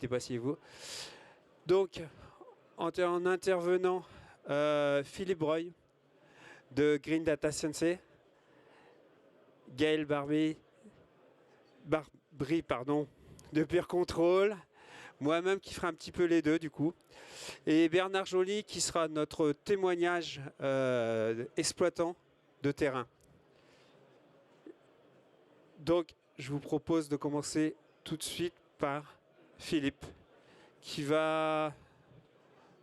Dépassez-vous. Donc, en intervenant, Philippe Breuil de Green Data Sensei, Gaël Barbry, de Pure Control, moi-même qui ferai un petit peu les deux du coup, et Bernard Joly qui sera notre témoignage exploitant de terrain. Donc, je vous propose de commencer tout de suite par Philippe, qui va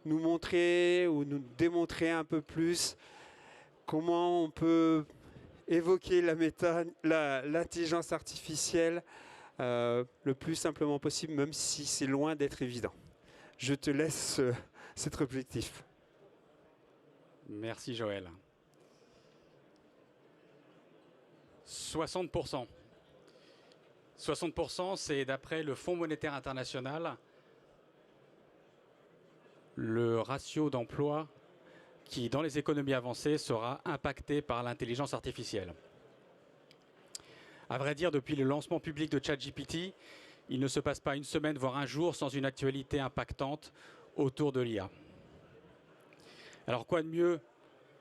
nous montrer ou nous démontrer un peu plus comment on peut évoquer l'intelligence artificielle le plus simplement possible, même si c'est loin d'être évident. Je te laisse cet objectif. Merci Joël. 60%. 60%, c'est d'après le Fonds monétaire international, le ratio d'emploi qui, dans les économies avancées, sera impacté par l'intelligence artificielle. À vrai dire, depuis le lancement public de ChatGPT, il ne se passe pas une semaine, voire un jour, sans une actualité impactante autour de l'IA. Alors quoi de mieux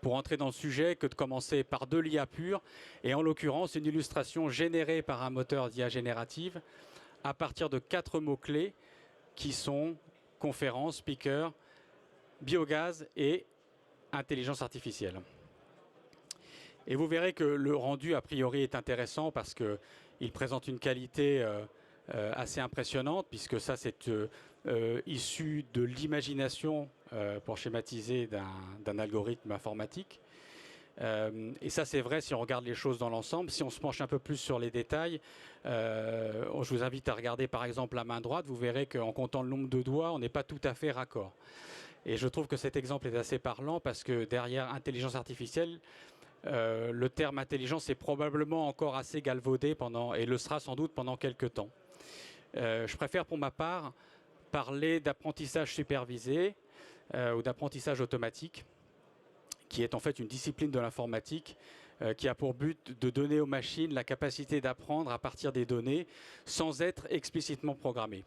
pour entrer dans le sujet que de commencer par de l'IA pure, et en l'occurrence une illustration générée par un moteur d'IA générative à partir de 4 mots-clés qui sont conférence, speaker, biogaz et intelligence artificielle. Et vous verrez que le rendu a priori est intéressant parce qu'il présente une qualité assez impressionnante, puisque ça c'est issu de l'imagination, pour schématiser, d'un algorithme informatique. Et ça c'est vrai si on regarde les choses dans l'ensemble. Si on se penche un peu plus sur les détails, je vous invite à regarder par exemple la main droite. Vous verrez qu'en comptant le nombre de doigts, on n'est pas tout à fait raccord. Et je trouve que cet exemple est assez parlant parce que derrière intelligence artificielle, le terme intelligence est probablement encore assez galvaudé et le sera sans doute pendant quelques temps. Je préfère pour ma part parler d'apprentissage supervisé ou d'apprentissage automatique, qui est en fait une discipline de l'informatique qui a pour but de donner aux machines la capacité d'apprendre à partir des données sans être explicitement programmées.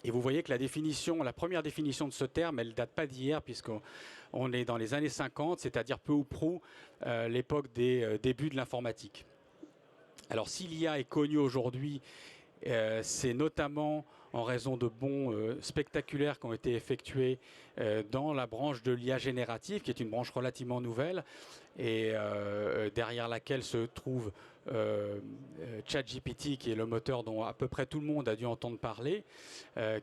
Et vous voyez que la première définition de ce terme, elle ne date pas d'hier, puisqu'on est dans les années 50, c'est-à-dire peu ou prou l'époque des débuts de l'informatique. Alors si l'IA est connue aujourd'hui, c'est notamment en raison de bons spectaculaires qui ont été effectués dans la branche de l'IA générative, qui est une branche relativement nouvelle, et derrière laquelle se trouve ChatGPT, qui est le moteur dont à peu près tout le monde a dû entendre parler,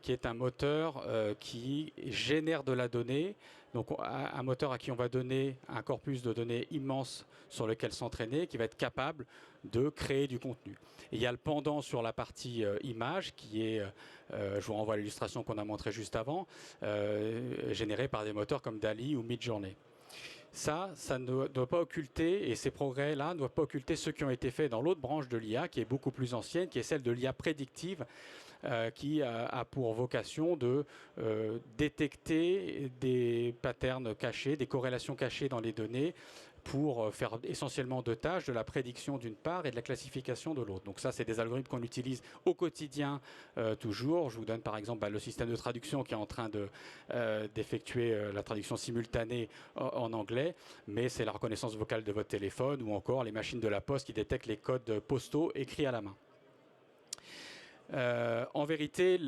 qui est un moteur qui génère de la donnée, donc un moteur à qui on va donner un corpus de données immense sur lequel s'entraîner, qui va être capable de créer du contenu. Et il y a le pendant sur la partie image, qui est, je vous renvoie à l'illustration qu'on a montrée juste avant, générée par des moteurs comme DALL-E ou Midjourney. Ça ne doit pas occulter, et ces progrès-là ne doivent pas occulter ceux qui ont été faits dans l'autre branche de l'IA, qui est beaucoup plus ancienne, qui est celle de l'IA prédictive, qui a pour vocation de détecter des patterns cachés, des corrélations cachées dans les données, pour faire essentiellement deux tâches, de la prédiction d'une part et de la classification de l'autre. Donc ça, c'est des algorithmes qu'on utilise au quotidien toujours. Je vous donne par exemple le système de traduction qui est en train d'effectuer la traduction simultanée en anglais, mais c'est la reconnaissance vocale de votre téléphone, ou encore les machines de la poste qui détectent les codes postaux écrits à la main. En vérité,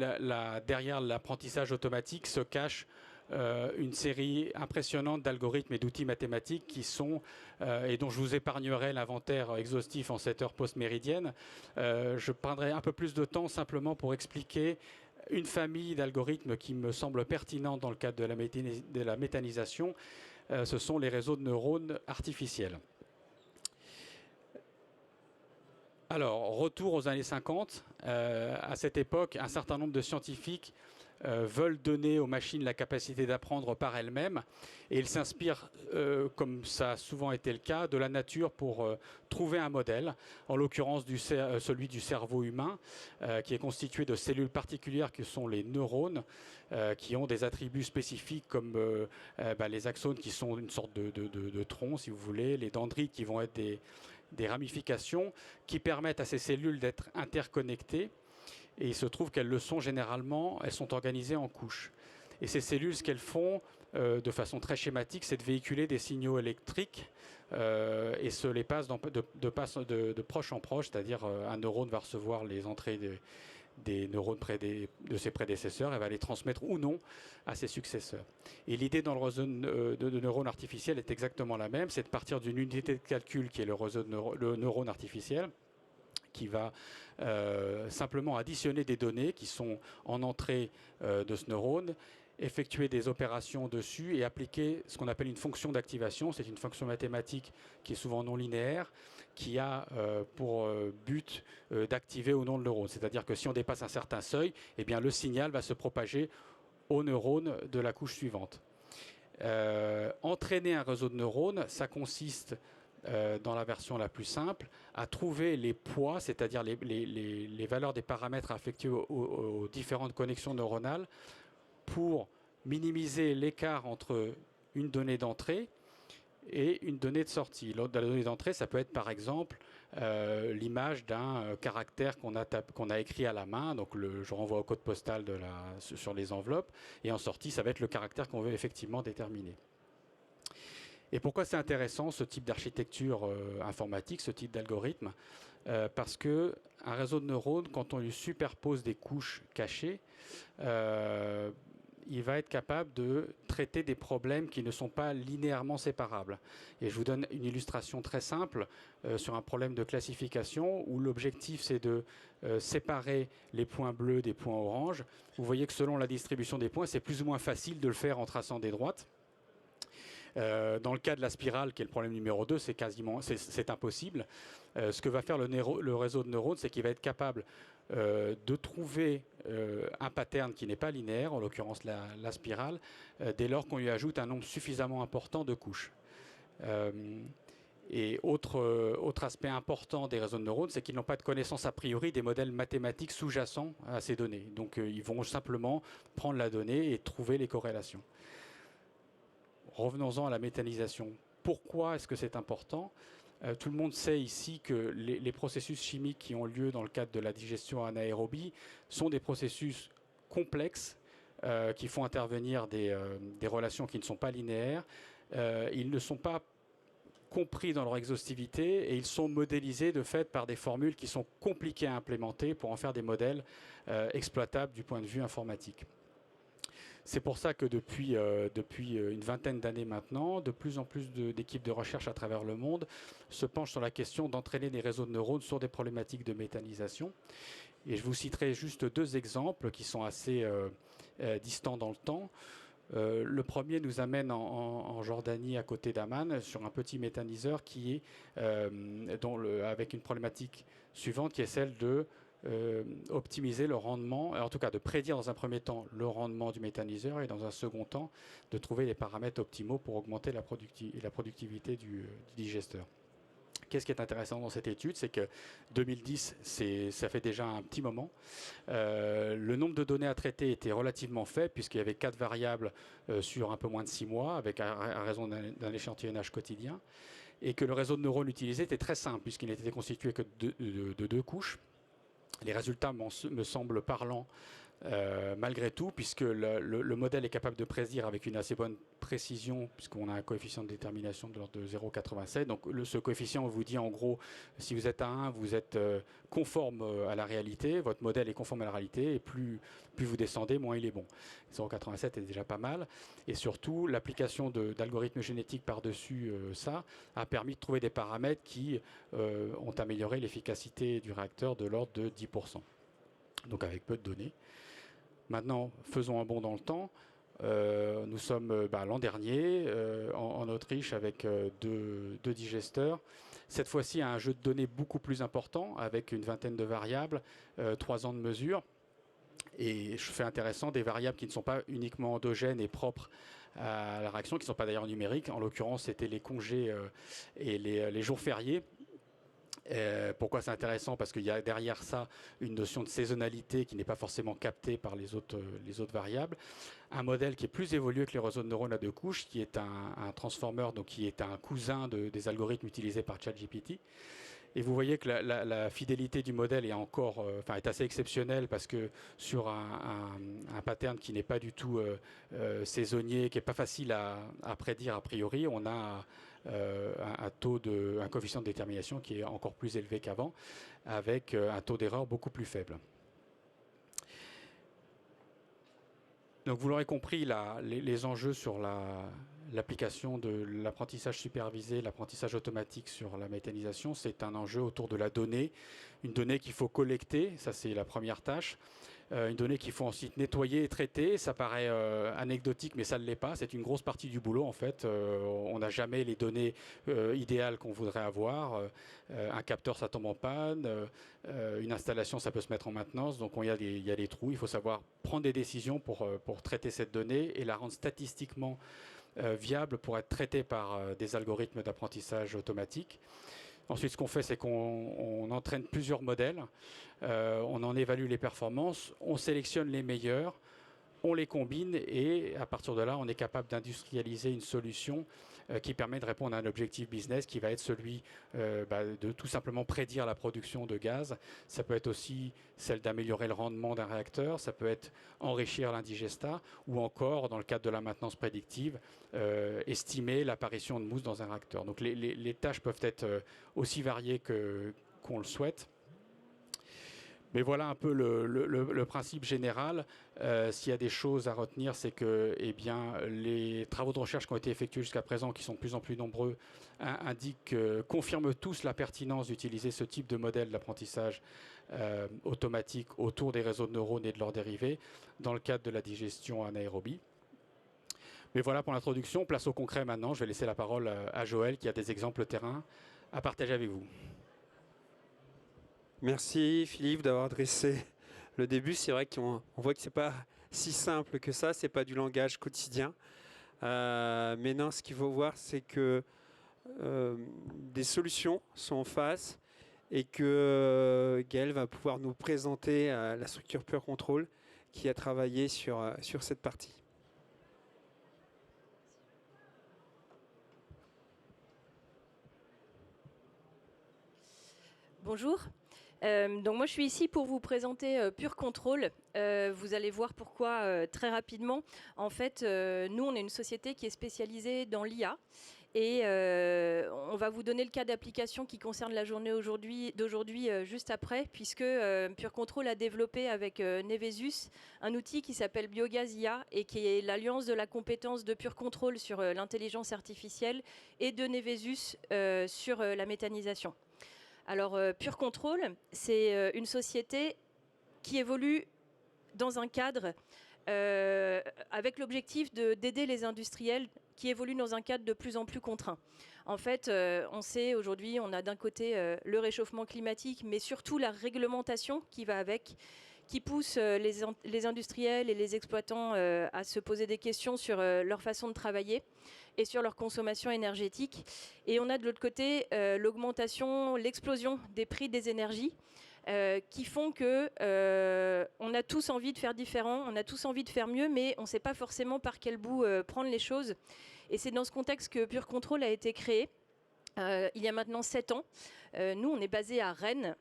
derrière l'apprentissage automatique se cache une série impressionnante d'algorithmes et d'outils mathématiques qui sont, et dont je vous épargnerai l'inventaire exhaustif en cette heure post-méridienne. Je prendrai un peu plus de temps simplement pour expliquer une famille d'algorithmes qui me semble pertinente dans le cadre de la méthanisation. Ce sont les réseaux de neurones artificiels. Alors, retour aux années 50. À cette époque, un certain nombre de scientifiques veulent donner aux machines la capacité d'apprendre par elles-mêmes, et ils s'inspirent, comme ça a souvent été le cas, de la nature pour trouver un modèle, en l'occurrence celui du cerveau humain, qui est constitué de cellules particulières que sont les neurones, qui ont des attributs spécifiques comme les axones, qui sont une sorte de tronc, si vous voulez, les dendrites qui vont être des ramifications qui permettent à ces cellules d'être interconnectées. Et il se trouve qu'elles le sont généralement, elles sont organisées en couches. Et ces cellules, ce qu'elles font de façon très schématique, c'est de véhiculer des signaux électriques et se les passent de proche en proche, c'est-à-dire un neurone va recevoir les entrées des neurones de ses prédécesseurs et va les transmettre ou non à ses successeurs. Et l'idée dans le réseau de neurones artificiels est exactement la même, c'est de partir d'une unité de calcul qui est le neurone artificiel, qui va simplement additionner des données qui sont en entrée de ce neurone, effectuer des opérations dessus et appliquer ce qu'on appelle une fonction d'activation. C'est une fonction mathématique qui est souvent non linéaire, qui a pour but d'activer ou non le neurone. C'est-à-dire que si on dépasse un certain seuil, eh bien, le signal va se propager aux neurones de la couche suivante. Entraîner un réseau de neurones, ça consiste, dans la version la plus simple, à trouver les poids, c'est-à-dire les valeurs des paramètres affectés aux différentes connexions neuronales, pour minimiser l'écart entre une donnée d'entrée et une donnée de sortie. La donnée d'entrée, ça peut être par exemple l'image d'un caractère qu'on a écrit à la main, donc je renvoie au code postal sur les enveloppes, et en sortie, ça va être le caractère qu'on veut effectivement déterminer. Et pourquoi c'est intéressant ce type d'architecture informatique, ce type d'algorithme? Parce qu'un réseau de neurones, quand on lui superpose des couches cachées, il va être capable de traiter des problèmes qui ne sont pas linéairement séparables. Et je vous donne une illustration très simple sur un problème de classification où l'objectif c'est de séparer les points bleus des points oranges. Vous voyez que selon la distribution des points, c'est plus ou moins facile de le faire en traçant des droites. Dans le cas de la spirale, qui est le problème numéro 2, c'est impossible. Ce que va faire le réseau de neurones, c'est qu'il va être capable de trouver un pattern qui n'est pas linéaire, en l'occurrence la spirale, dès lors qu'on lui ajoute un nombre suffisamment important de couches. Et autre aspect important des réseaux de neurones, c'est qu'ils n'ont pas de connaissance a priori des modèles mathématiques sous-jacents à ces données. Donc ils vont simplement prendre la donnée et trouver les corrélations. Revenons-en à la méthanisation. Pourquoi est-ce que c'est important ? Tout le monde sait ici que les processus chimiques qui ont lieu dans le cadre de la digestion anaérobie sont des processus complexes qui font intervenir des relations qui ne sont pas linéaires. Ils ne sont pas compris dans leur exhaustivité et ils sont modélisés de fait par des formules qui sont compliquées à implémenter pour en faire des modèles exploitables du point de vue informatique. C'est pour ça que depuis une vingtaine d'années maintenant, de plus en plus d'équipes de recherche à travers le monde se penchent sur la question d'entraîner des réseaux de neurones sur des problématiques de méthanisation. Et je vous citerai juste deux exemples qui sont assez distants dans le temps. Le premier nous amène en Jordanie, à côté d'Amman, sur un petit méthaniseur qui est avec une problématique suivante, qui est celle de optimiser le rendement, en tout cas de prédire dans un premier temps le rendement du méthaniseur et dans un second temps de trouver les paramètres optimaux pour augmenter la productivité du digesteur. Qu'est-ce qui est intéressant dans cette étude, c'est que 2010, ça fait déjà un petit moment. Le nombre de données à traiter était relativement faible puisqu'il y avait 4 variables sur un peu moins de 6 mois, avec à raison d'un échantillonnage quotidien, et que le réseau de neurones utilisé était très simple puisqu'il n'était constitué que de 2 couches. Les résultats me semblent parlants malgré tout, puisque le modèle est capable de prédire avec une assez bonne précision, puisqu'on a un coefficient de détermination de l'ordre de 0,87. Donc ce coefficient vous dit en gros, si vous êtes à 1, vous êtes conforme à la réalité, votre modèle est conforme à la réalité, et plus vous descendez, moins il est bon. 0,87 est déjà pas mal. Et surtout, l'application d'algorithmes génétiques par-dessus ça a permis de trouver des paramètres qui ont amélioré l'efficacité du réacteur de l'ordre de 10%. Donc avec peu de données. Maintenant, faisons un bond dans le temps. Nous sommes l'an dernier en Autriche avec deux digesteurs. Cette fois-ci, un jeu de données beaucoup plus important avec une vingtaine de variables, 3 ans de mesure. Et je fais intéressant des variables qui ne sont pas uniquement endogènes et propres à la réaction, qui ne sont pas d'ailleurs numériques. En l'occurrence, c'était les congés et les jours fériés. Pourquoi c'est intéressant? Parce qu'il y a derrière ça une notion de saisonnalité qui n'est pas forcément captée par les autres variables. Un modèle qui est plus évolué que les réseaux de neurones à 2 couches, qui est un transformer, donc qui est un cousin des algorithmes utilisés par ChatGPT. Et vous voyez que la fidélité du modèle est encore, est assez exceptionnelle parce que sur un pattern qui n'est pas du tout saisonnier, qui n'est pas facile à prédire a priori, on a un coefficient de détermination qui est encore plus élevé qu'avant, avec un taux d'erreur beaucoup plus faible. Donc vous l'aurez compris, les enjeux sur l'application de l'apprentissage supervisé, l'apprentissage automatique sur la méthanisation, c'est un enjeu autour de la donnée, une donnée qu'il faut collecter, ça c'est la première tâche, une donnée qu'il faut ensuite nettoyer et traiter. Ça paraît anecdotique, mais ça ne l'est pas, c'est une grosse partie du boulot en fait. On n'a jamais les données idéales qu'on voudrait avoir. Un capteur, ça tombe en panne, une installation, ça peut se mettre en maintenance, donc il y a des trous. Il faut savoir prendre des décisions pour traiter cette donnée et la rendre statistiquement viable pour être traité par des algorithmes d'apprentissage automatique. Ensuite, ce qu'on fait, c'est qu'on entraîne plusieurs modèles, on en évalue les performances, on sélectionne les meilleurs, on les combine et à partir de là, on est capable d'industrialiser une solution qui permet de répondre à un objectif business qui va être celui de tout simplement prédire la production de gaz. Ça peut être aussi celle d'améliorer le rendement d'un réacteur, ça peut être enrichir l'indigesta ou encore, dans le cadre de la maintenance prédictive, estimer l'apparition de mousse dans un réacteur. Donc les tâches peuvent être aussi variées qu'on le souhaite. Mais voilà un peu le principe général. S'il y a des choses à retenir, c'est que les travaux de recherche qui ont été effectués jusqu'à présent, qui sont de plus en plus nombreux, confirment tous la pertinence d'utiliser ce type de modèle d'apprentissage automatique autour des réseaux de neurones et de leurs dérivés dans le cadre de la digestion anaérobie. Mais voilà pour l'introduction. Place au concret maintenant. Je vais laisser la parole à Joël qui a des exemples terrain à partager avec vous. Merci Philippe d'avoir dressé le début. C'est vrai qu'on voit que ce n'est pas si simple que ça, ce n'est pas du langage quotidien. Mais non, ce qu'il faut voir, c'est que des solutions sont en face et que Gaël va pouvoir nous présenter la structure Pure Control qui a travaillé sur cette partie. Bonjour. Donc moi je suis ici pour vous présenter Pure Control. Vous allez voir pourquoi très rapidement. En fait, nous on est une société qui est spécialisée dans l'IA et on va vous donner le cas d'application qui concerne la journée d'aujourd'hui juste après, puisque Pure Control a développé avec Nevesus un outil qui s'appelle Biogaz IA et qui est l'alliance de la compétence de Pure Control sur l'intelligence artificielle et de Nevesus sur la méthanisation. Alors, Pure Control, c'est une société qui évolue dans un cadre avec l'objectif d'aider les industriels qui évoluent dans un cadre de plus en plus contraint. En fait, on sait aujourd'hui, on a d'un côté le réchauffement climatique, mais surtout la réglementation qui va avec, qui pousse les industriels et les exploitants à se poser des questions sur leur façon de travailler et sur leur consommation énergétique. Et on a de l'autre côté l'augmentation, l'explosion des prix des énergies qui font que on a tous envie de faire différent, on a tous envie de faire mieux, mais on ne sait pas forcément par quel bout prendre les choses. Et c'est dans ce contexte que Pure Control a été créé il y a maintenant 7 ans. Nous, on est basé à Rennes.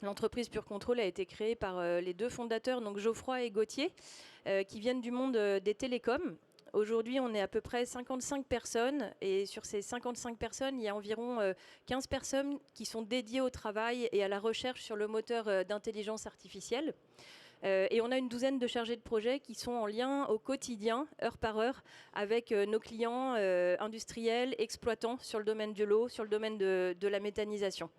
L'entreprise Pure Control a été créée par les deux fondateurs, donc Geoffroy et Gauthier, qui viennent du monde des télécoms. Aujourd'hui, on est à peu près 55 personnes et sur ces 55 personnes, il y a environ 15 personnes qui sont dédiées au travail et à la recherche sur le moteur d'intelligence artificielle. Et on a une douzaine de chargés de projet qui sont en lien au quotidien, heure par heure, avec nos clients industriels, exploitants sur le domaine de l'eau, sur le domaine de la méthanisation.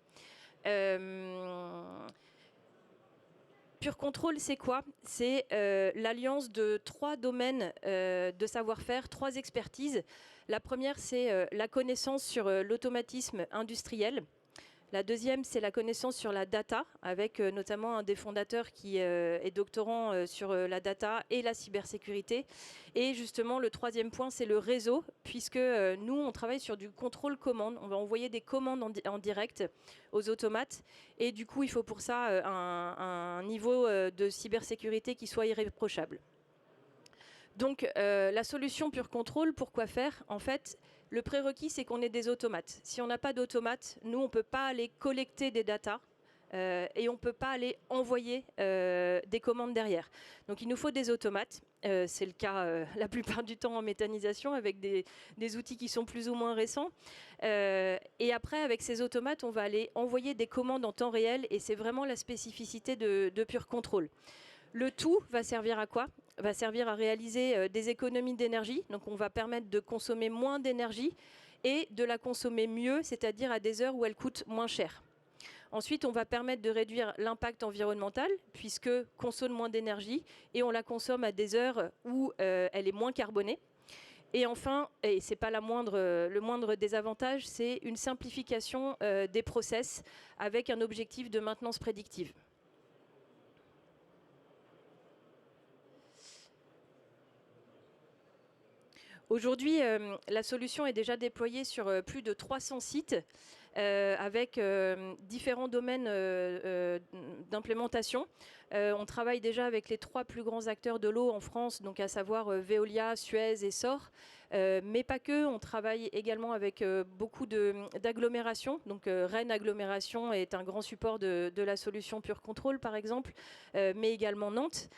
Pure Control, c'est quoi? C'est l'alliance de 3 domaines de savoir-faire, 3 expertises. La première, c'est la connaissance sur l'automatisme industriel. La deuxième, c'est la connaissance sur la data, avec notamment un des fondateurs qui est doctorant sur la data et la cybersécurité. Et justement, le troisième point, c'est le réseau, puisque nous, on travaille sur du contrôle commande. On va envoyer des commandes en direct aux automates. Et du coup, il faut pour ça un niveau de cybersécurité qui soit irréprochable. Donc, la solution Pure Control, pourquoi faire? En fait, Le prérequis, c'est qu'on ait des automates. Si on n'a pas d'automates, nous, on ne peut pas aller collecter des datas et on ne peut pas aller envoyer des commandes derrière. Donc il nous faut des automates. C'est le cas la plupart du temps en méthanisation avec des outils qui sont plus ou moins récents. Et après, avec ces automates, on va aller envoyer des commandes en temps réel et c'est vraiment la spécificité de Pure Control. Le tout va servir à quoi? Va servir à réaliser des économies d'énergie. Donc on va permettre de consommer moins d'énergie et de la consommer mieux, c'est-à-dire à des heures où elle coûte moins cher. Ensuite, on va permettre de réduire l'impact environnemental puisque consomme moins d'énergie et on la consomme à des heures où elle est moins carbonée. Et enfin, et ce n'est pas le moindre désavantage, c'est une simplification des process avec un objectif de maintenance prédictive. Aujourd'hui, la solution est déjà déployée sur plus de 300 sites avec différents domaines d'implémentation. On travaille déjà avec les 3 plus grands acteurs de l'eau en France, donc à savoir Veolia, Suez et SOR. Mais pas que, on travaille également avec beaucoup d'agglomérations. Donc Rennes Agglomération est un grand support de la solution Pure Control par exemple, mais également Nantes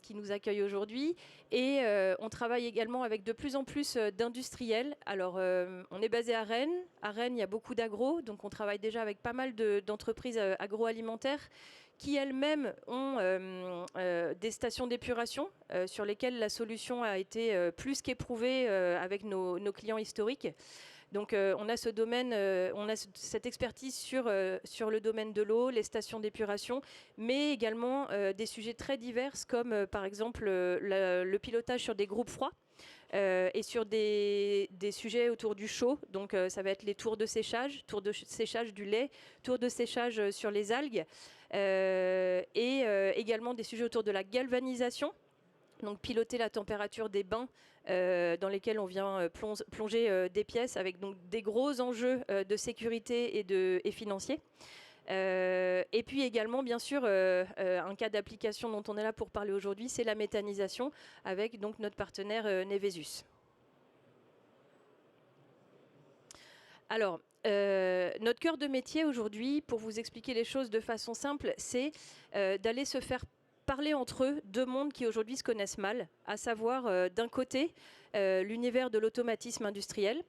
qui nous accueille aujourd'hui. Et on travaille également avec de plus en plus d'industriels. Alors on est basé à Rennes. À Rennes, il y a beaucoup d'agro, donc on travaille déjà avec pas mal d'entreprises agroalimentaires qui elles-mêmes ont des stations d'épuration sur lesquelles la solution a été plus qu'éprouvée avec nos clients historiques. Donc on a ce domaine, on a cette expertise sur le domaine de l'eau, les stations d'épuration, mais également des sujets très divers comme par exemple le pilotage sur des groupes froids. Et sur des sujets autour du chaud, donc ça va être les tours de séchage du lait, tours de séchage sur les algues, et également des sujets autour de la galvanisation, donc piloter la température des bains dans lesquels on vient plonger des pièces avec donc des gros enjeux de sécurité et financiers. Et puis également, bien sûr, un cas d'application dont on est là pour parler aujourd'hui, c'est la méthanisation avec donc notre partenaire Nevesus. Alors, notre cœur de métier aujourd'hui, pour vous expliquer les choses de façon simple, c'est d'aller se faire parler entre eux 2 mondes qui aujourd'hui se connaissent mal, à savoir d'un côté l'univers de l'automatisme industriel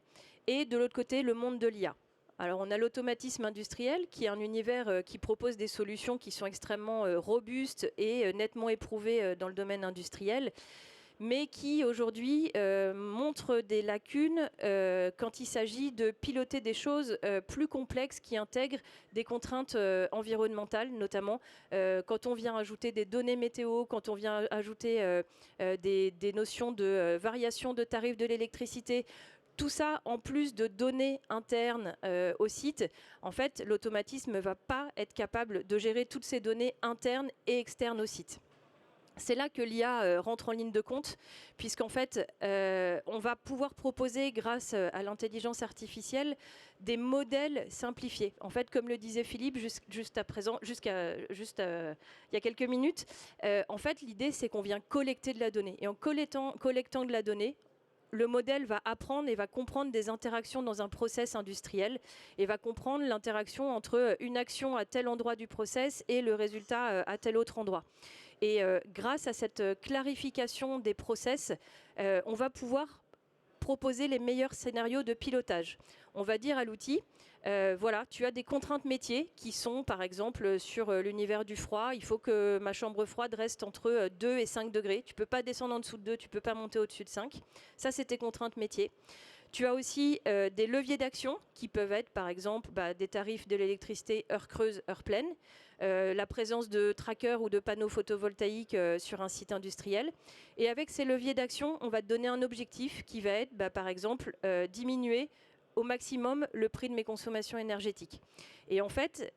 et de l'autre côté le monde de l'IA. Alors on a l'automatisme industriel qui est un univers qui propose des solutions qui sont extrêmement robustes et nettement éprouvées dans le domaine industriel, mais qui aujourd'hui montre des lacunes quand il s'agit de piloter des choses plus complexes qui intègrent des contraintes environnementales, notamment quand on vient ajouter des données météo, quand on vient ajouter des notions de variation de tarifs de l'électricité. Tout ça, en plus de données internes au site, en fait, l'automatisme ne va pas être capable de gérer toutes ces données internes et externes au site. C'est là que l'IA rentre en ligne de compte, puisqu'en fait, on va pouvoir proposer, grâce à l'intelligence artificielle, des modèles simplifiés. En fait, comme le disait Philippe juste il y a quelques minutes, en fait, l'idée, c'est qu'on vient collecter de la donnée. Et en collectant de la donnée, le modèle va apprendre et va comprendre des interactions dans un process industriel et va comprendre l'interaction entre une action à tel endroit du process et le résultat à tel autre endroit. Et grâce à cette clarification des process, on va pouvoir proposer les meilleurs scénarios de pilotage. On va dire à l'outil, voilà, tu as des contraintes métiers qui sont par exemple sur l'univers du froid, il faut que ma chambre froide reste entre 2 et 5 degrés. Tu ne peux pas descendre en dessous de 2, tu ne peux pas monter au-dessus de 5. Ça, c'est tes contraintes métiers. Tu as aussi des leviers d'action qui peuvent être par exemple des tarifs de l'électricité heure creuse, heure pleine, la présence de trackers ou de panneaux photovoltaïques sur un site industriel. Et avec ces leviers d'action, on va te donner un objectif qui va être par exemple diminuer au maximum le prix de mes consommations énergétiques. Et en fait,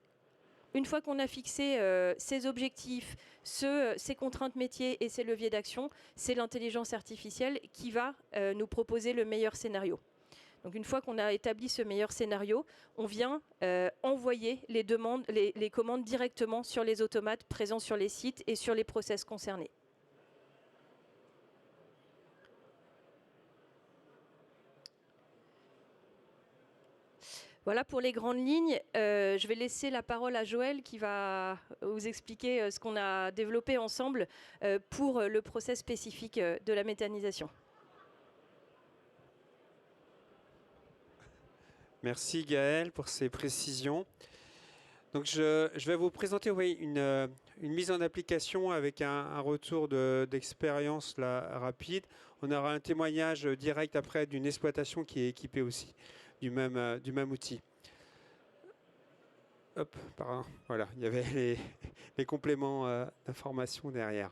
une fois qu'on a fixé ces objectifs, ces contraintes métiers et ces leviers d'action, c'est l'intelligence artificielle qui va nous proposer le meilleur scénario. Donc une fois qu'on a établi ce meilleur scénario, on vient envoyer les commandes directement sur les automates présents sur les sites et sur les process concernés. Voilà pour les grandes lignes. Je vais laisser la parole à Joël qui va vous expliquer ce qu'on a développé ensemble pour le process spécifique de la méthanisation. Merci Gaël pour ces précisions. Donc je vais vous présenter une mise en application avec un retour d'expérience rapide. On aura un témoignage direct après d'une exploitation qui est équipée aussi du même outil. Hop, voilà, il y avait les compléments d'information derrière.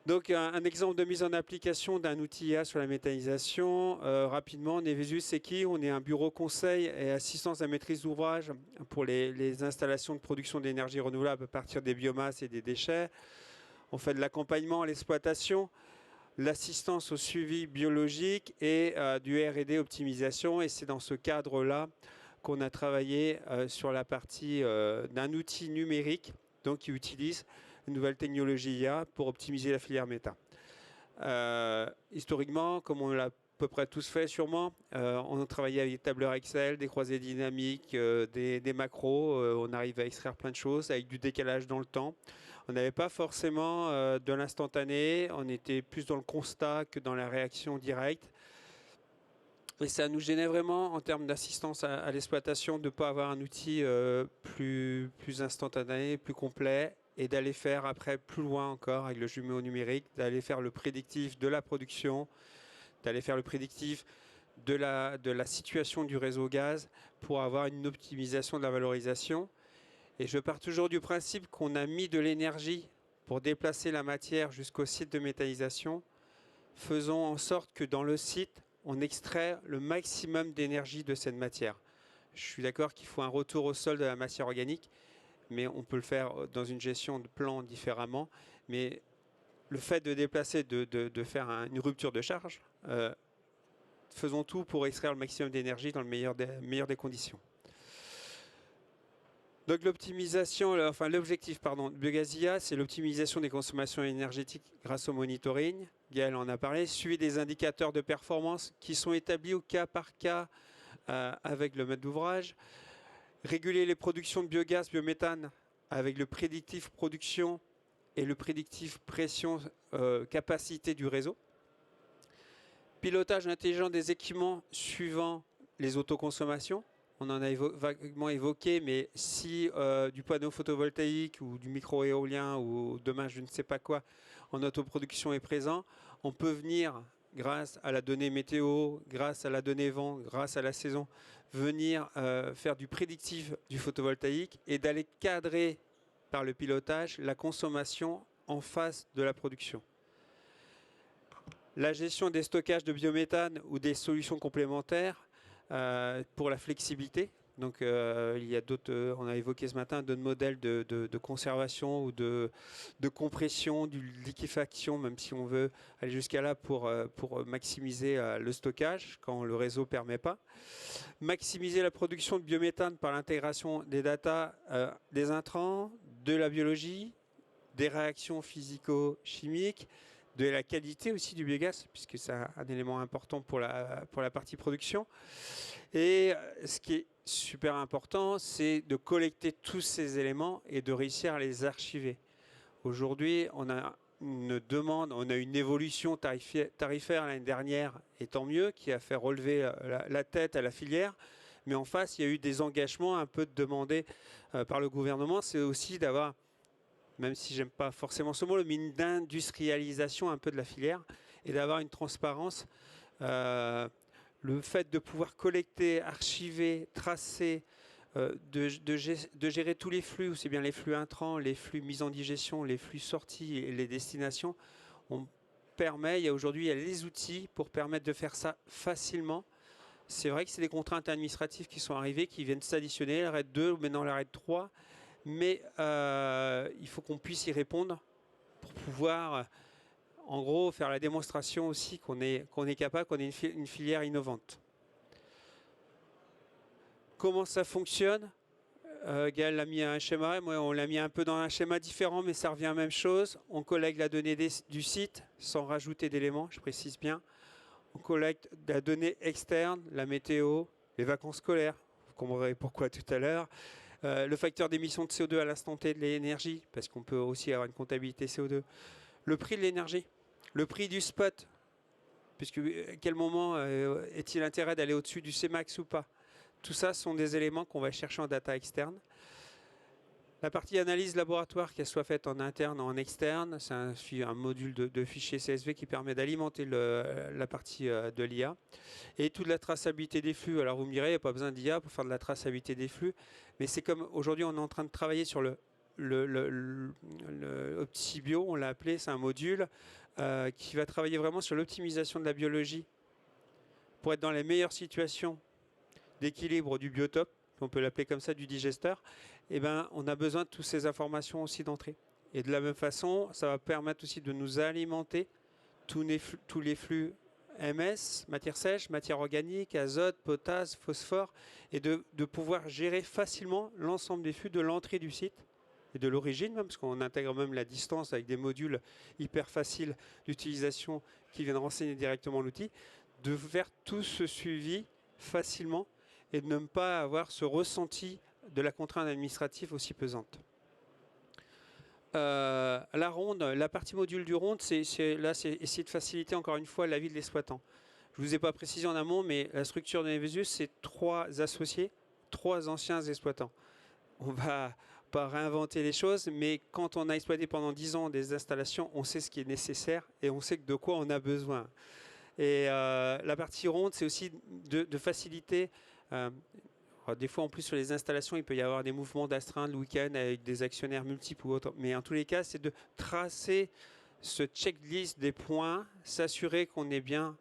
Donc un exemple de mise en application d'un outil IA sur la méthanisation. Rapidement, Nevesus, c'est qui? On est un bureau conseil et assistance à la maîtrise d'ouvrage pour les installations de production d'énergie renouvelable à partir des biomasses et des déchets. On fait de l'accompagnement à l'exploitation, l'assistance au suivi biologique et du R&D optimisation. Et c'est dans ce cadre-là qu'on a travaillé sur la partie d'un outil numérique donc, qui utilise une nouvelle technologie IA pour optimiser la filière méta. Historiquement, comme on l'a à peu près tous fait sûrement, on a travaillé avec des tableurs Excel, des croisées dynamiques, des macros, on arrive à extraire plein de choses avec du décalage dans le temps. On n'avait pas forcément de l'instantané, on était plus dans le constat que dans la réaction directe. Et ça nous gênait vraiment en termes d'assistance à l'exploitation de ne pas avoir un outil plus instantané, plus complet et d'aller faire après plus loin encore avec le jumeau numérique, d'aller faire le prédictif de la production, d'aller faire le prédictif de la situation du réseau gaz pour avoir une optimisation de la valorisation. Et je pars toujours du principe qu'on a mis de l'énergie pour déplacer la matière jusqu'au site de méthanisation. Faisons en sorte que dans le site, on extrait le maximum d'énergie de cette matière. Je suis d'accord qu'il faut un retour au sol de la matière organique, mais on peut le faire dans une gestion de plan différemment. Mais le fait de déplacer, de faire une rupture de charge, faisons tout pour extraire le maximum d'énergie dans le meilleur des conditions. Donc l'optimisation, enfin l'objectif de Biogazia, c'est l'optimisation des consommations énergétiques grâce au monitoring. Gaël en a parlé, suivi des indicateurs de performance qui sont établis au cas par cas avec le maître d'ouvrage. Réguler les productions de biogaz, biométhane avec le prédictif production et le prédictif pression capacité du réseau. Pilotage intelligent des équipements suivant les autoconsommations. On en a vaguement évoqué, mais si du panneau photovoltaïque ou du micro-éolien ou demain je ne sais pas quoi en autoproduction est présent, on peut venir, grâce à la donnée météo, grâce à la donnée vent, grâce à la saison, venir faire du prédictif du photovoltaïque et d'aller cadrer par le pilotage la consommation en face de la production. La gestion des stockages de biométhane ou des solutions complémentaires pour la flexibilité. Donc il y a d'autres, on a évoqué ce matin d'autres modèles de conservation ou de compression, de liquéfaction, même si on veut aller jusqu'à là pour maximiser le stockage quand le réseau ne permet pas. Maximiser la production de biométhane par l'intégration des data, des intrants, de la biologie, des réactions physico-chimiques, de la qualité aussi du biogaz, puisque c'est un élément important pour la partie production. Et ce qui est super important, c'est de collecter tous ces éléments et de réussir à les archiver. Aujourd'hui, on a une demande, on a une évolution tarifaire l'année dernière, et tant mieux, qui a fait relever la tête à la filière. Mais en face, il y a eu des engagements un peu demandés par le gouvernement. C'est aussi d'avoir, même si j'aime pas forcément ce mot, mais une industrialisation un peu de la filière et d'avoir une transparence. Le fait de pouvoir collecter, archiver, tracer, de gérer tous les flux, aussi bien les flux intrants, les flux mis en digestion, les flux sortis et les destinations, il y a aujourd'hui les outils pour permettre de faire ça facilement. C'est vrai que c'est des contraintes administratives qui sont arrivées, qui viennent s'additionner, la RED 2 ou maintenant la RED 3, mais il faut qu'on puisse y répondre pour pouvoir, en gros, faire la démonstration aussi qu'on est capable, qu'on est une filière innovante. Comment ça fonctionne? Gaël l'a mis un schéma, moi on l'a mis un peu dans un schéma différent, mais ça revient à la même chose. On collecte la donnée du site sans rajouter d'éléments, je précise bien. On collecte la donnée externe, la météo, les vacances scolaires. comprendrez pourquoi tout à l'heure. Le facteur d'émission de CO2 à l'instant T de l'énergie, parce qu'on peut aussi avoir une comptabilité CO2. Le prix de l'énergie, le prix du spot, puisque à quel moment est-il intérêt d'aller au-dessus du Cmax ou pas? Tout ça sont des éléments qu'on va chercher en data externe. La partie analyse laboratoire, qu'elle soit faite en interne ou en externe, c'est un module de fichiers CSV qui permet d'alimenter la partie de l'IA. Et toute la traçabilité des flux. Alors vous me direz, il n'y a pas besoin d'IA pour faire de la traçabilité des flux, mais c'est comme aujourd'hui on est en train de travailler sur le OptiBio, on l'a appelé, c'est un module qui va travailler vraiment sur l'optimisation de la biologie pour être dans les meilleures situations d'équilibre du biotope, on peut l'appeler comme ça, du digesteur. Eh ben, on a besoin de toutes ces informations aussi d'entrée. Et de la même façon, ça va permettre aussi de nous alimenter tous les flux MS, matière sèche, matière organique, azote, potasse, phosphore, et de pouvoir gérer facilement l'ensemble des flux de l'entrée du site et de l'origine, même, parce qu'on intègre même la distance avec des modules hyper faciles d'utilisation qui viennent renseigner directement l'outil, de faire tout ce suivi facilement et de ne pas avoir ce ressenti de la contrainte administrative aussi pesante. La ronde, la partie module du ronde, c'est essayer de faciliter encore une fois la vie de l'exploitant. Je ne vous ai pas précisé en amont, mais la structure de Nevesus, c'est 3 associés, 3 anciens exploitants. On va pas réinventer les choses, mais quand on a exploité pendant 10 ans des installations, on sait ce qui est nécessaire et on sait de quoi on a besoin. Et la partie ronde, c'est aussi de faciliter. Des fois, en plus, sur les installations, il peut y avoir des mouvements d'astreinte le week-end avec des actionnaires multiples ou autres. Mais en tous les cas, c'est de tracer ce checklist des points, s'assurer qu'on est bien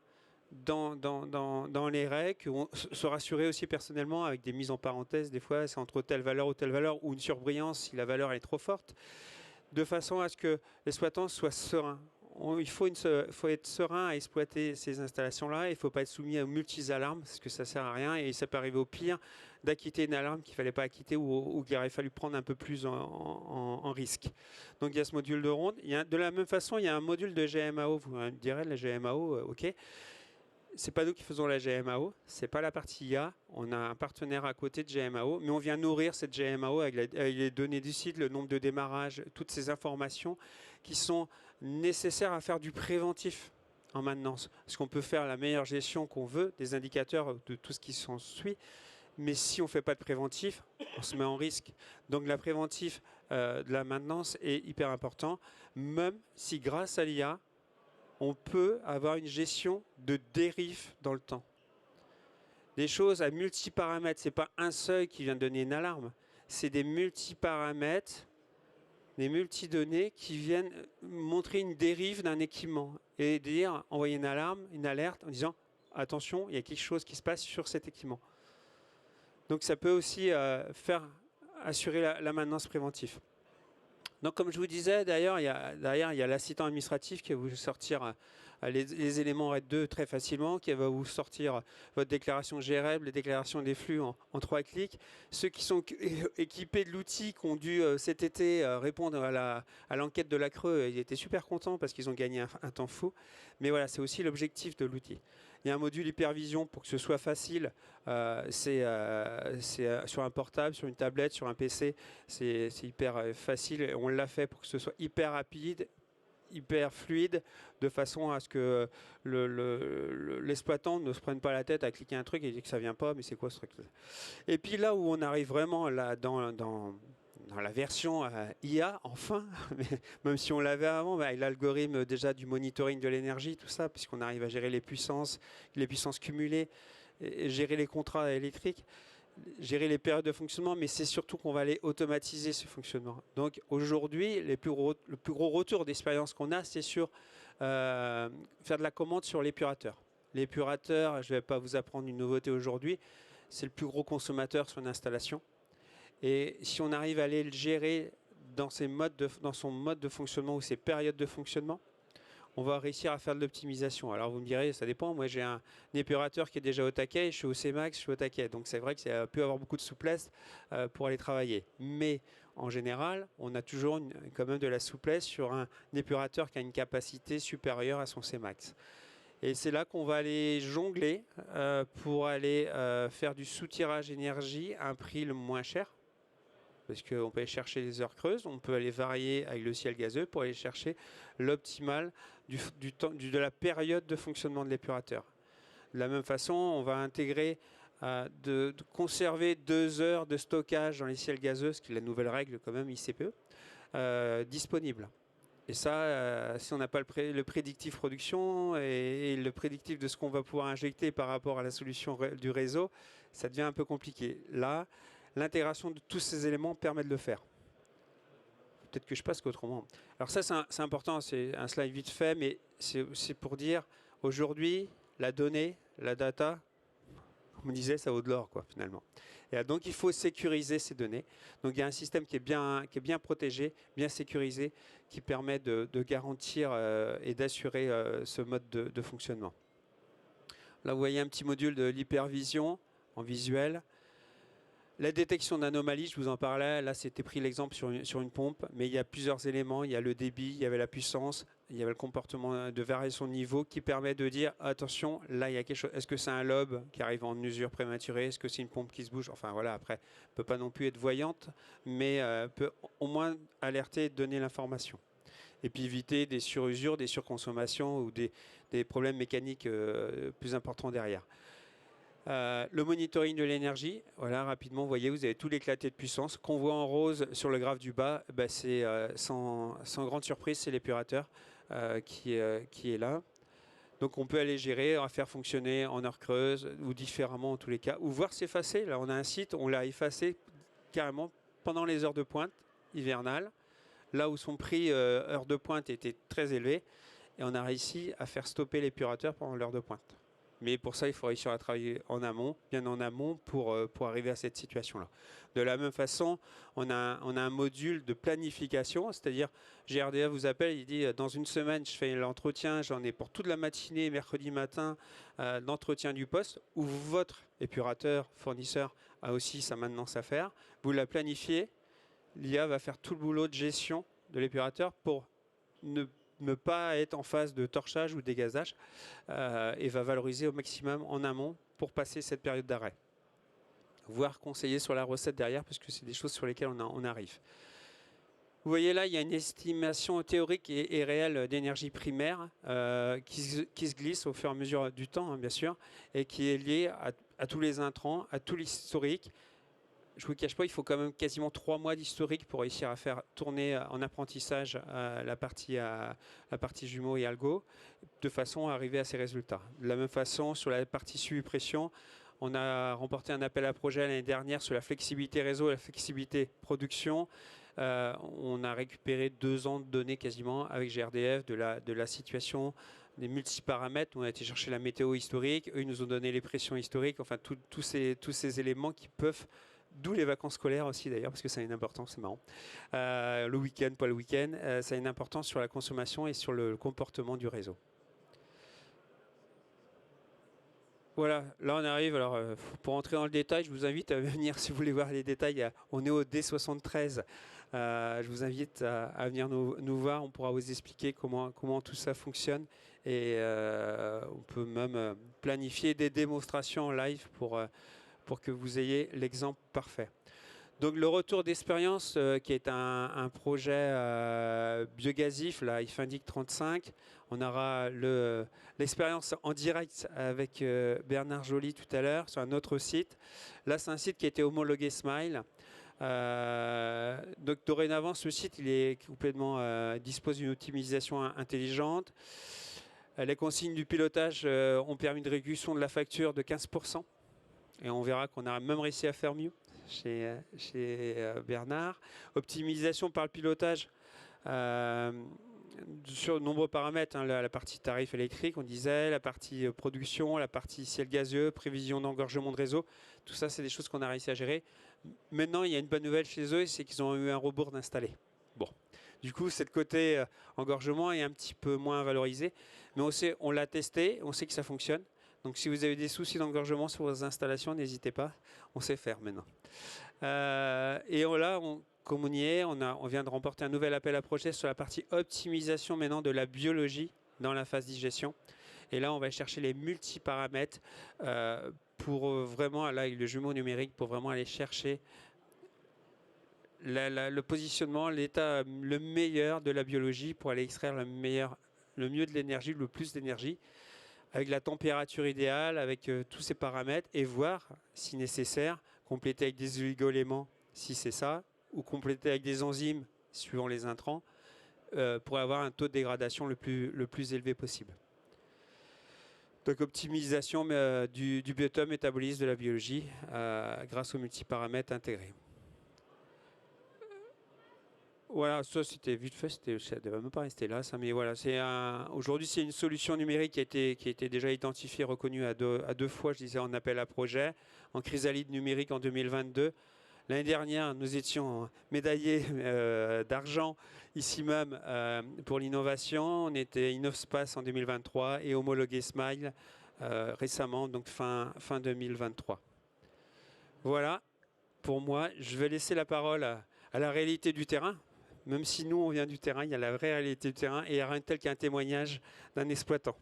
dans les règles, se rassurer aussi personnellement avec des mises en parenthèse. Des fois, c'est entre telle valeur ou telle valeur, ou une surbrillance si la valeur est trop forte, de façon à ce que l'exploitant soit serein. Il faut être serein à exploiter ces installations-là. Il ne faut pas être soumis à multi-alarmes, parce que ça ne sert à rien. Et ça peut arriver au pire d'acquitter une alarme qu'il ne fallait pas acquitter ou qu'il aurait fallu prendre un peu plus en risque. Donc il y a ce module de ronde. De la même façon, il y a un module de GMAO. Vous me direz, la GMAO, OK. Ce n'est pas nous qui faisons la GMAO, ce n'est pas la partie IA. On a un partenaire à côté de GMAO, mais on vient nourrir cette GMAO avec les données du site, le nombre de démarrages, toutes ces informations qui sont nécessaires à faire du préventif en maintenance. Parce qu'on peut faire la meilleure gestion qu'on veut, des indicateurs de tout ce qui s'ensuit, mais si on ne fait pas de préventif, on se met en risque. Donc la préventif de la maintenance est hyper important, même si grâce à l'IA, on peut avoir une gestion de dérive dans le temps. Des choses à multiparamètres, ce n'est pas un seuil qui vient de donner une alarme, c'est des multiparamètres, des multidonnées qui viennent montrer une dérive d'un équipement et dire, envoyer une alarme, une alerte en disant attention, il y a quelque chose qui se passe sur cet équipement. Donc ça peut aussi assurer la maintenance préventive. Donc comme je vous disais, d'ailleurs, il y a l'assistant administratif qui va vous sortir les éléments RED 2 très facilement, qui va vous sortir votre déclaration GREB, les déclarations des flux en 3 clics. Ceux qui sont équipés de l'outil, qui ont dû cet été répondre à l'enquête de la Creux, ils étaient super contents parce qu'ils ont gagné un temps fou. Mais voilà, c'est aussi l'objectif de l'outil. Il y a un module hypervision pour que ce soit facile. C'est sur un portable, sur une tablette, sur un PC. C'est hyper facile. On l'a fait pour que ce soit hyper rapide, hyper fluide, de façon à ce que l'exploitant ne se prenne pas la tête à cliquer un truc et dire que ça vient pas, mais c'est quoi ce truc? Et puis là où on arrive vraiment là dans la version IA, enfin, même si on l'avait avant, avec l'algorithme déjà du monitoring de l'énergie, tout ça, puisqu'on arrive à gérer les puissances cumulées, et gérer les contrats électriques, gérer les périodes de fonctionnement, mais c'est surtout qu'on va aller automatiser ce fonctionnement. Donc aujourd'hui, le plus gros retour d'expérience qu'on a, c'est sur faire de la commande sur l'épurateur. L'épurateur, je ne vais pas vous apprendre une nouveauté aujourd'hui, c'est le plus gros consommateur sur une installation. Et si on arrive à aller le gérer dans son mode de fonctionnement ou ses périodes de fonctionnement, on va réussir à faire de l'optimisation. Alors vous me direz, ça dépend. Moi j'ai un épurateur qui est déjà au taquet, je suis au Cmax, je suis au taquet. Donc c'est vrai que ça peut avoir beaucoup de souplesse pour aller travailler. Mais en général, on a toujours quand même de la souplesse sur un épurateur qui a une capacité supérieure à son Cmax. Et c'est là qu'on va aller jongler pour aller faire du soutirage énergie à un prix le moins cher. Parce qu'on peut aller chercher les heures creuses, on peut aller varier avec le ciel gazeux pour aller chercher l'optimal de la période de fonctionnement de l'épurateur. De la même façon, on va intégrer de conserver 2 heures de stockage dans les ciels gazeux, ce qui est la nouvelle règle quand même ICPE, disponible. Et ça, si on n'a pas le prédictif production et le prédictif de ce qu'on va pouvoir injecter par rapport à la solution du réseau, ça devient un peu compliqué. Là, l'intégration de tous ces éléments permet de le faire. Peut-être que je passe qu'autrement. Alors ça, c'est important, c'est un slide vite fait, mais c'est pour dire, aujourd'hui, la donnée, la data, comme on disait, ça vaut de l'or, quoi, finalement. Et donc, il faut sécuriser ces données. Donc, il y a un système qui est bien protégé, bien sécurisé, qui permet de garantir et d'assurer ce mode de fonctionnement. Là, vous voyez un petit module de l'hypervision en visuel. La détection d'anomalies, je vous en parlais, là c'était pris l'exemple sur une pompe, mais il y a plusieurs éléments, il y a le débit, il y avait la puissance, il y avait le comportement de variation de niveau qui permet de dire attention, là il y a quelque chose, est-ce que c'est un lobe qui arrive en usure prématurée, est-ce que c'est une pompe qui se bouge, enfin voilà, après, elle ne peut pas non plus être voyante, mais peut au moins alerter et donner l'information. Et puis éviter des surusures, des surconsommations ou des problèmes mécaniques plus importants derrière. Le monitoring de l'énergie, voilà, rapidement, vous voyez, vous avez tout l'éclaté de puissance. Qu'on voit en rose sur le graphe du bas, c'est sans grande surprise, c'est l'épurateur qui est là. Donc on peut aller gérer, faire fonctionner en heure creuse ou différemment en tous les cas, ou voir s'effacer. Là, on a un site, on l'a effacé carrément pendant les heures de pointe hivernales, là où son prix heure de pointe était très élevé, et on a réussi à faire stopper l'épurateur pendant l'heure de pointe. Mais pour ça, il faut réussir à travailler en amont, bien en amont, pour arriver à cette situation-là. De la même façon, on a un module de planification, c'est-à-dire GRDF vous appelle, il dit dans une semaine, je fais l'entretien, j'en ai pour toute la matinée, mercredi matin, l'entretien du poste, où votre épurateur, fournisseur, a aussi sa maintenance à faire. Vous la planifiez, l'IA va faire tout le boulot de gestion de l'épurateur pour ne pas être en phase de torchage ou dégazage et va valoriser au maximum en amont pour passer cette période d'arrêt. Voire conseiller sur la recette derrière parce que c'est des choses sur lesquelles on arrive. Vous voyez là, il y a une estimation théorique et réelle d'énergie primaire qui se glisse au fur et à mesure du temps, hein, bien sûr, et qui est liée à tous les intrants, à tout l'historique. Je ne vous cache pas, il faut quand même quasiment 3 mois d'historique pour réussir à faire tourner en apprentissage la partie jumeaux et algo, de façon à arriver à ces résultats. De la même façon, sur la partie suppression, on a remporté un appel à projet l'année dernière sur la flexibilité réseau et la flexibilité production. On a récupéré 2 ans de données quasiment avec GRDF de la situation des multiparamètres. On a été chercher la météo historique, eux ils nous ont donné les pressions historiques, enfin tous ces éléments qui peuvent. D'où les vacances scolaires aussi d'ailleurs, parce que ça a une importance, c'est marrant. Le week-end, pas le week-end, ça a une importance sur la consommation et sur le comportement du réseau. Voilà, là on arrive, alors pour entrer dans le détail, je vous invite à venir, si vous voulez voir les détails, on est au D73. Je vous invite à venir nous voir, on pourra vous expliquer comment tout ça fonctionne. Et on peut même planifier des démonstrations en live pour que vous ayez l'exemple parfait. Donc le retour d'expérience qui est un projet biogazif, la IFINDIC 35, on aura l'expérience en direct avec Bernard Joly tout à l'heure sur un autre site. Là c'est un site qui a été homologué Smile. Donc dorénavant ce site il est complètement dispose d'une optimisation intelligente. Les consignes du pilotage ont permis une réduction de la facture de 15%. Et on verra qu'on a même réussi à faire mieux chez Bernard. Optimisation par le pilotage sur de nombreux paramètres, hein, la partie tarif électrique, on disait, la partie production, la partie ciel gazeux, prévision d'engorgement de réseau. Tout ça, c'est des choses qu'on a réussi à gérer. Maintenant, il y a une bonne nouvelle chez eux, c'est qu'ils ont eu un rebours d'installer. Bon. Du coup, cette côté engorgement est un petit peu moins valorisé. Mais on l'a testé, on sait que ça fonctionne. Donc si vous avez des soucis d'engorgement sur vos installations, n'hésitez pas, on sait faire maintenant. Et là, comme on y est, on vient de remporter un nouvel appel à projet sur la partie optimisation maintenant de la biologie dans la phase digestion. Et là, on va chercher les multiparamètres pour vraiment, là, avec le jumeau numérique, pour vraiment aller chercher le positionnement, l'état le meilleur de la biologie pour aller extraire le mieux de l'énergie, le plus d'énergie, avec la température idéale, avec tous ces paramètres, et voir, si nécessaire, compléter avec des oligoéléments, si c'est ça, ou compléter avec des enzymes, suivant les intrants, pour avoir un taux de dégradation le plus élevé possible. Donc optimisation du biotope métabolisme de la biologie grâce aux multiparamètres intégrés. Voilà, ça c'était vite fait, ça ne devait même pas rester là, ça, mais voilà, aujourd'hui c'est une solution numérique qui a été déjà identifiée, reconnue à deux fois, je disais, en appel à projet, en chrysalide numérique en 2022. L'année dernière, nous étions médaillés d'argent ici même pour l'innovation. On était Innovspace en 2023 et homologué Smile récemment, donc fin 2023. Voilà, pour moi, je vais laisser la parole à la réalité du terrain. Même si nous, on vient du terrain, il y a la vraie réalité du terrain et il y a rien de tel qu'un témoignage d'un exploitant.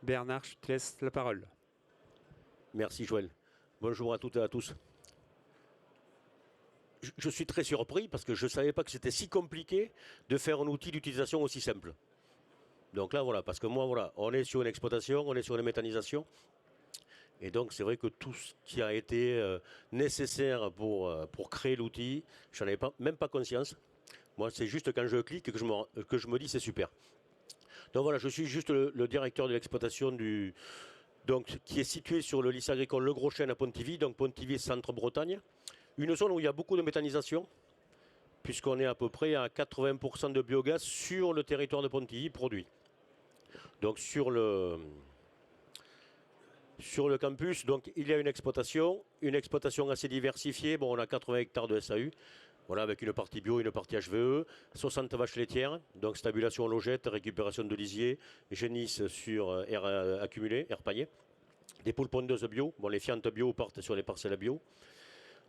Bernard, je te laisse la parole. Merci Joël. Bonjour à toutes et à tous. Je suis très surpris parce que je ne savais pas que c'était si compliqué de faire un outil d'utilisation aussi simple. Donc là, voilà, parce que moi, voilà, on est sur une exploitation, on est sur une méthanisation. Et donc, c'est vrai que tout ce qui a été nécessaire pour créer l'outil, je n'en avais même pas conscience. Moi, c'est juste quand je clique que je me dis c'est super. Donc voilà, je suis juste le directeur de l'exploitation qui est situé sur le lycée agricole Le Gros Chêne à Pontivy, donc Pontivy centre-Bretagne. Une zone où il y a beaucoup de méthanisation, puisqu'on est à peu près à 80% de biogaz sur le territoire de Pontivy produit. Donc sur le campus, donc, il y a une exploitation assez diversifiée. Bon, on a 80 hectares de SAU, voilà, avec une partie bio, une partie HVE, 60 vaches laitières, donc stabulation logette, récupération de lisier, génisse sur air accumulé, air paillé, des poules pondeuses bio, bon, les fientes bio partent sur les parcelles bio.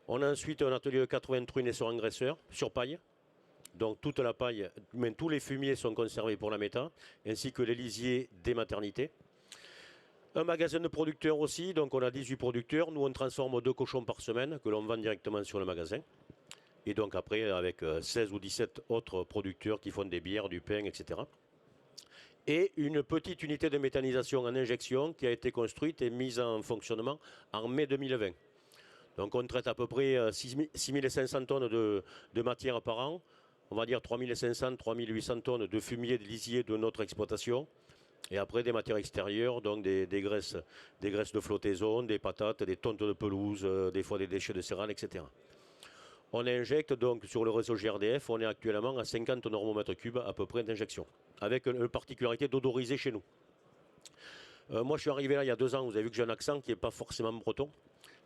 On a ensuite un atelier de 80 truies naisseurs engraisseurs sur paille. Donc toute la paille, même tous les fumiers sont conservés pour la méta, ainsi que les lisiers des maternités. Un magasin de producteurs aussi, donc on a 18 producteurs. Nous on transforme 2 cochons par semaine que l'on vend directement sur le magasin. Et donc après avec 16 ou 17 autres producteurs qui font des bières, du pain, etc. Et une petite unité de méthanisation en injection qui a été construite et mise en fonctionnement en mai 2020. Donc on traite à peu près 6500 tonnes de matière par an. On va dire 3500, 3800 tonnes de fumier de lisier de notre exploitation. Et après des matières extérieures, donc des graisses de flottaison, des patates, des tontes de pelouse, des fois des déchets de céréales, etc. On injecte donc sur le réseau GRDF, on est actuellement à 50 normomètres cubes à peu près d'injection, avec une particularité d'odoriser chez nous. Moi je suis arrivé là il y a 2 ans, vous avez vu que j'ai un accent qui n'est pas forcément breton.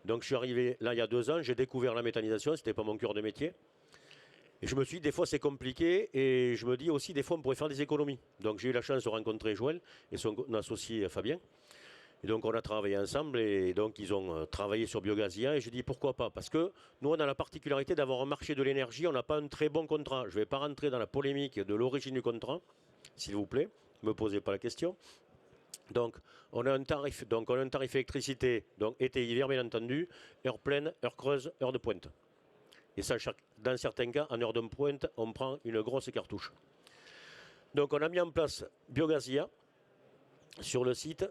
Donc je suis arrivé là il y a 2 ans, j'ai découvert la méthanisation, ce n'était pas mon cœur de métier. Et je me suis dit, des fois c'est compliqué, et je me dis aussi, des fois on pourrait faire des économies. Donc j'ai eu la chance de rencontrer Joël et son associé Fabien. Et donc on a travaillé ensemble, et donc ils ont travaillé sur Biogazia, et j'ai dit pourquoi pas. Parce que nous on a la particularité d'avoir un marché de l'énergie, on n'a pas un très bon contrat. Je ne vais pas rentrer dans la polémique de l'origine du contrat, s'il vous plaît, ne me posez pas la question. Donc on a un tarif électricité, donc été-hiver bien entendu, heure pleine, heure creuse, heure de pointe. Et ça, dans certains cas, en heure de pointe, on prend une grosse cartouche. Donc on a mis en place Biogazia sur le site.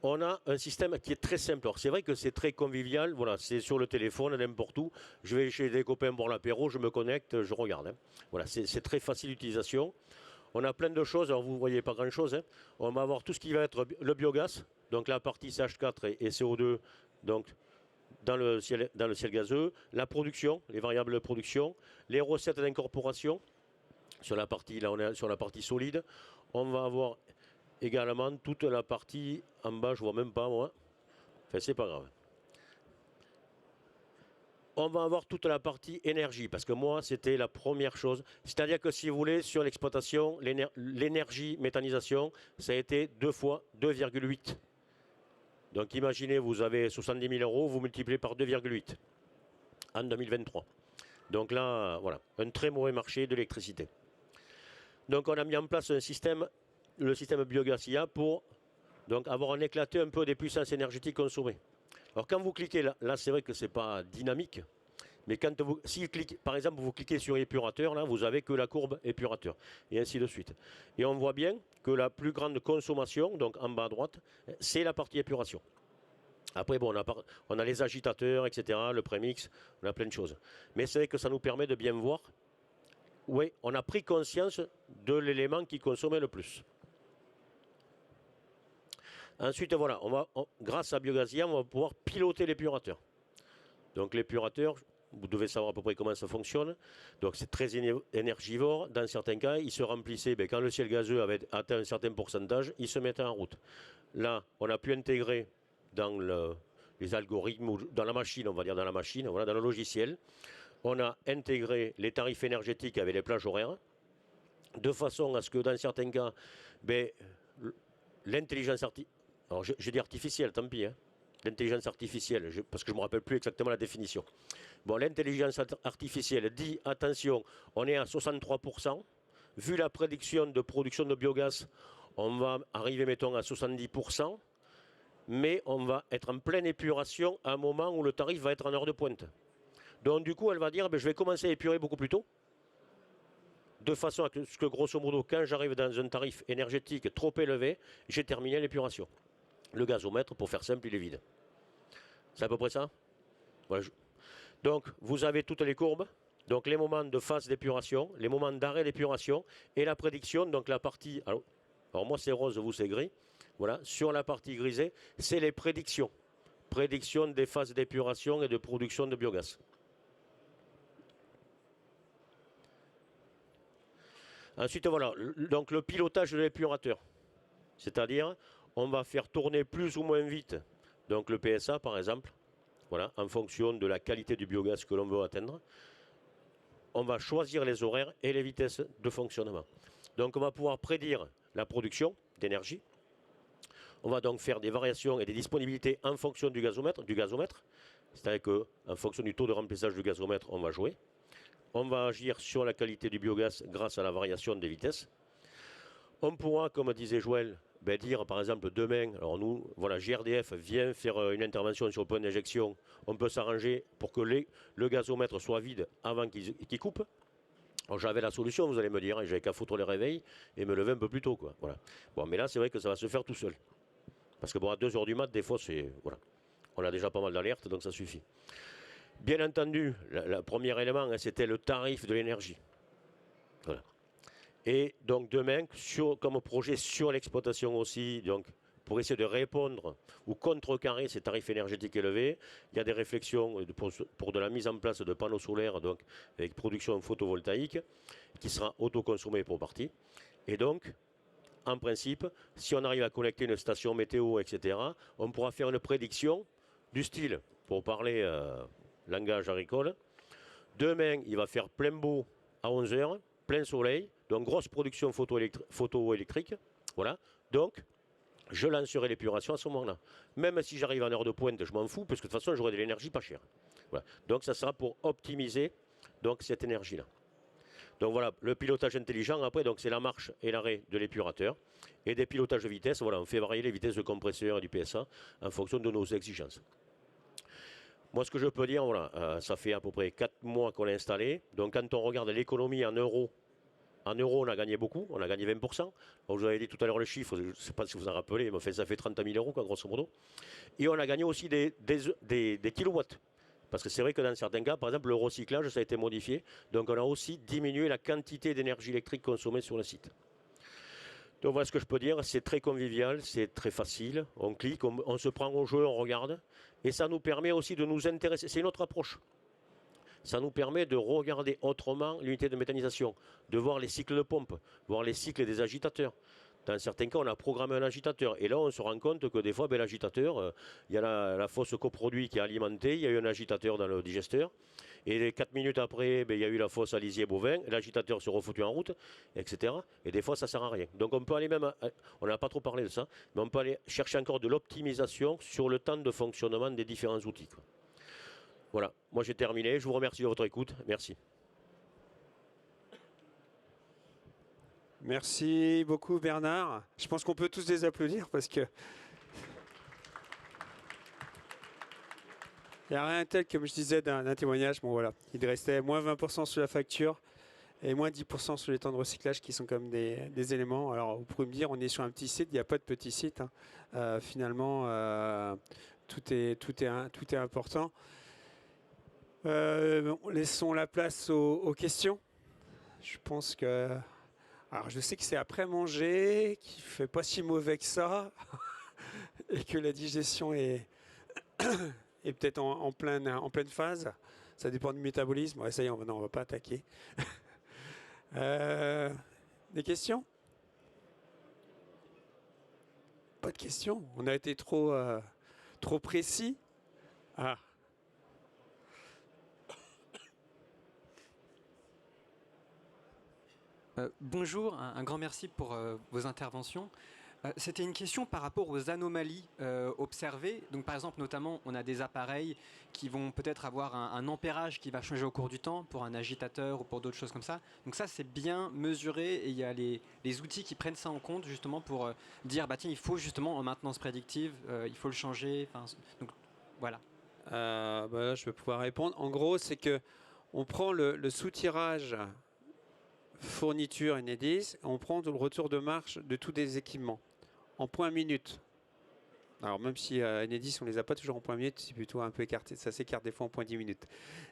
On a un système qui est très simple. C'est vrai que c'est très convivial, voilà, c'est sur le téléphone, n'importe où. Je vais chez des copains pour l'apéro, je me connecte, je regarde. Hein. Voilà, c'est très facile d'utilisation. On a plein de choses, alors vous ne voyez pas grand-chose. Hein. On va avoir tout ce qui va être le biogaz, donc la partie CH4 et CO2, donc dans le ciel gazeux, la production, les variables de production, les recettes d'incorporation, sur la partie, là on est sur la partie solide. On va avoir également toute la partie en bas, je ne vois même pas moi, enfin c'est pas grave. On va avoir toute la partie énergie, parce que moi, c'était la première chose. C'est-à-dire que si vous voulez, sur l'exploitation, l'énergie méthanisation, ça a été 2 fois 2,8. Donc imaginez, vous avez 70 000 €, vous multipliez par 2,8 en 2023. Donc là, voilà, un très mauvais marché de l'électricité. Donc on a mis en place un système, le système Biogazia, pour Donc avoir un éclaté un peu des puissances énergétiques consommées. Alors quand vous cliquez là, c'est vrai que ce n'est pas dynamique. Mais quand si cliquez, par exemple, vous cliquez sur épurateur, là, vous n'avez que la courbe épurateur, et ainsi de suite. Et on voit bien que la plus grande consommation, donc en bas à droite, c'est la partie épuration. Après, bon, on a les agitateurs, etc., le prémix, on a plein de choses. Mais c'est vrai que ça nous permet de bien voir, oui, on a pris conscience de l'élément qui consommait le plus. Ensuite, voilà, grâce à Biogazia, on va pouvoir piloter l'épurateur. Donc l'épurateur, vous devez savoir à peu près comment ça fonctionne. Donc c'est très énergivore. Dans certains cas, il se remplissait, quand le ciel gazeux avait atteint un certain pourcentage, il se mettait en route. Là, on a pu intégrer dans les algorithmes, ou dans la machine, on va dire dans la machine, voilà, dans le logiciel, on a intégré les tarifs énergétiques avec les plages horaires, de façon à ce que dans certains cas, l'intelligence artificielle, alors je dis artificielle, tant pis, hein, l'intelligence artificielle, parce que je ne me rappelle plus exactement la définition. Bon, l'intelligence artificielle dit, attention, on est à 63%, vu la prédiction de production de biogaz, on va arriver, mettons, à 70%, mais on va être en pleine épuration à un moment où le tarif va être en heure de pointe. Donc du coup, elle va dire, je vais commencer à épurer beaucoup plus tôt, de façon à ce que, grosso modo, quand j'arrive dans un tarif énergétique trop élevé, j'ai terminé l'épuration. Le gazomètre, pour faire simple, il est vide. C'est à peu près ça. Voilà. Donc, vous avez toutes les courbes, donc les moments de phase d'épuration, les moments d'arrêt d'épuration et la prédiction, donc la partie... Alors moi, c'est rose, vous, c'est gris. Voilà. Sur la partie grisée, c'est les prédictions. Prédiction des phases d'épuration et de production de biogaz. Ensuite, voilà, donc le pilotage de l'épurateur. C'est-à-dire, on va faire tourner plus ou moins vite, donc le PSA par exemple, voilà, en fonction de la qualité du biogaz que l'on veut atteindre. On va choisir les horaires et les vitesses de fonctionnement. Donc on va pouvoir prédire la production d'énergie. On va donc faire des variations et des disponibilités en fonction du gazomètre. C'est-à-dire qu'en fonction du taux de remplissage du gazomètre, on va jouer. On va agir sur la qualité du biogaz grâce à la variation des vitesses. On pourra, comme disait Joël, dire par exemple demain, alors nous, voilà, GRDF vient faire une intervention sur le point d'injection. On peut s'arranger pour que le gazomètre soit vide avant qu'il coupe. Alors j'avais la solution, vous allez me dire, j'avais qu'à foutre les réveils et me lever un peu plus tôt, quoi. Voilà. Bon, mais là, c'est vrai que ça va se faire tout seul. Parce que bon, à 2 h du mat, des fois, c'est... Voilà. On a déjà pas mal d'alertes, donc ça suffit. Bien entendu, le premier élément, c'était le tarif de l'énergie. Voilà. Et donc demain, comme projet sur l'exploitation aussi, donc pour essayer de répondre ou contrecarrer ces tarifs énergétiques élevés, il y a des réflexions pour de la mise en place de panneaux solaires, donc avec production photovoltaïque, qui sera autoconsommée pour partie. Et donc, en principe, si on arrive à connecter une station météo, etc., on pourra faire une prédiction du style, pour parler langage agricole. Demain, il va faire plein beau à 11 h, plein soleil, donc grosse production photoélectrique. Voilà. Donc, je lancerai l'épuration à ce moment-là. Même si j'arrive en heure de pointe, je m'en fous, parce que de toute façon, j'aurai de l'énergie pas chère. Voilà. Donc, ça sera pour optimiser donc, cette énergie-là. Donc voilà, le pilotage intelligent, après, c'est la marche et l'arrêt de l'épurateur. Et des pilotages de vitesse, voilà, on fait varier les vitesses de compresseur et du PSA en fonction de nos exigences. Moi, ce que je peux dire, voilà, ça fait à peu près 4 mois qu'on l'a installé. Donc, quand on regarde l'économie en euros, on a gagné beaucoup, on a gagné 20%. Donc, je vous avais dit tout à l'heure le chiffre, je ne sais pas si vous en rappelez, mais ça fait 30 000 euros, quoi, grosso modo. Et on a gagné aussi des kilowatts. Parce que c'est vrai que dans certains cas, par exemple, le recyclage, ça a été modifié. Donc, on a aussi diminué la quantité d'énergie électrique consommée sur le site. Donc, voilà ce que je peux dire. C'est très convivial, c'est très facile. On clique, on se prend au jeu, on regarde. Et ça nous permet aussi de nous intéresser. C'est une autre approche. Ça nous permet de regarder autrement l'unité de méthanisation, de voir les cycles de pompe, voir les cycles des agitateurs. Dans certains cas, on a programmé un agitateur. Et là, on se rend compte que des fois, l'agitateur, il y a la fosse coproduit qui est alimentée, il y a eu un agitateur dans le digesteur. Et 4 minutes après, il y a eu la fosse à lisier bovin, l'agitateur se refoutu en route, etc. Et des fois, ça ne sert à rien. Donc on peut aller même, on n'a pas trop parlé de ça, mais on peut aller chercher encore de l'optimisation sur le temps de fonctionnement des différents outils, quoi. Voilà, moi j'ai terminé, je vous remercie de votre écoute, merci. Merci beaucoup Bernard. Je pense qu'on peut tous les applaudir parce que il n'y a rien tel, comme je disais, d'un témoignage. Bon voilà, il restait moins 20% sur la facture et moins 10% sur les temps de recyclage qui sont comme des éléments. Alors vous pouvez me dire, on est sur un petit site, il n'y a pas de petit site. Hein. Finalement, tout est important. Laissons la place aux questions. Je pense que... Alors je sais que c'est après manger, qu'il ne fait pas si mauvais que ça, et que la digestion est, est peut-être en pleine phase. Ça dépend du métabolisme. Ouais, ça y est, on ne va pas attaquer. Des questions? Pas de questions. On a été trop précis. Ah. Bonjour, un grand merci pour vos interventions. C'était une question par rapport aux anomalies observées. Donc, par exemple, notamment, on a des appareils qui vont peut-être avoir un ampérage qui va changer au cours du temps pour un agitateur ou pour d'autres choses comme ça. Donc ça, c'est bien mesuré et il y a les outils qui prennent ça en compte justement pour dire, bah tiens, il faut justement en maintenance prédictive, il faut le changer. Donc, voilà. Là, je vais pouvoir répondre. En gros, c'est que on prend le sous-tirage fourniture Enedis, on prend le retour de marche de tous des équipements en point minute. Alors même si Enedis on les a pas toujours en point minute, c'est plutôt un peu écarté, ça s'écarte des fois en point 10 minutes.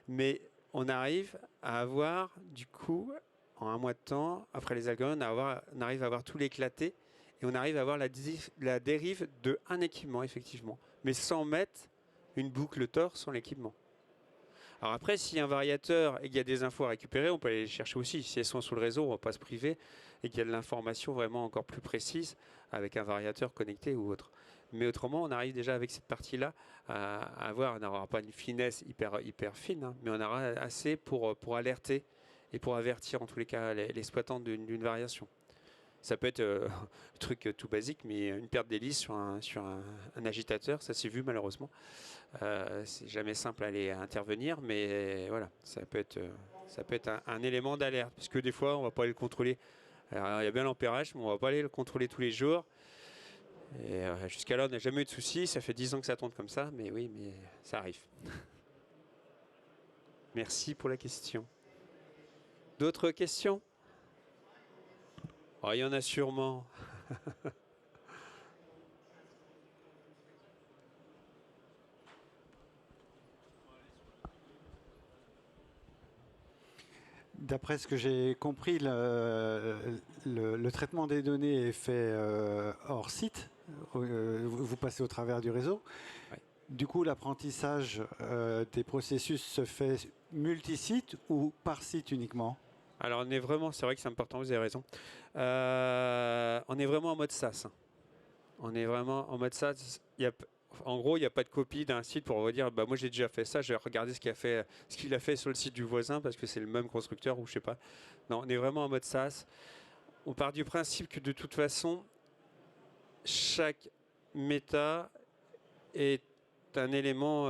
Mais on arrive à avoir du coup en un mois de temps, après les algorithmes, on arrive à avoir tout l'éclaté et on arrive à avoir la dérive de un équipement effectivement, mais sans mettre une boucle Tor sur l'équipement. Alors après, s'il y a un variateur et qu'il y a des infos à récupérer, on peut aller les chercher aussi. Si elles sont sous le réseau, on ne va pas se priver et qu'il y a de l'information vraiment encore plus précise avec un variateur connecté ou autre. Mais autrement, on arrive déjà avec cette partie-là à avoir, on n'aura pas une finesse hyper fine, hein, mais on aura assez pour alerter et pour avertir en tous les cas l'exploitant d'une variation. Ça peut être un truc tout basique, mais une perte d'hélice sur un agitateur, ça s'est vu malheureusement. C'est jamais simple à aller intervenir, mais voilà, ça peut être un élément d'alerte, puisque des fois, on va pas aller le contrôler. Alors, il y a bien l'ampérage, mais on va pas aller le contrôler tous les jours. Et jusqu'à là, on n'a jamais eu de soucis. Ça fait 10 ans que ça tourne comme ça, mais oui, mais ça arrive. Merci pour la question. D'autres questions? Oh, il y en a sûrement. D'après ce que j'ai compris, le traitement des données est fait hors site. Vous passez au travers du réseau. Ouais. Du coup, l'apprentissage des processus se fait multi-site ou par site uniquement? Alors, on est vraiment, c'est vrai que c'est important, vous avez raison. On est vraiment en mode SaaS. On est vraiment en mode SaaS. En gros, il n'y a pas de copie d'un site pour vous dire, bah, moi j'ai déjà fait ça, je vais regarder ce qu'il a fait sur le site du voisin parce que c'est le même constructeur ou je sais pas. Non, on est vraiment en mode SaaS. On part du principe que de toute façon, chaque méta est un élément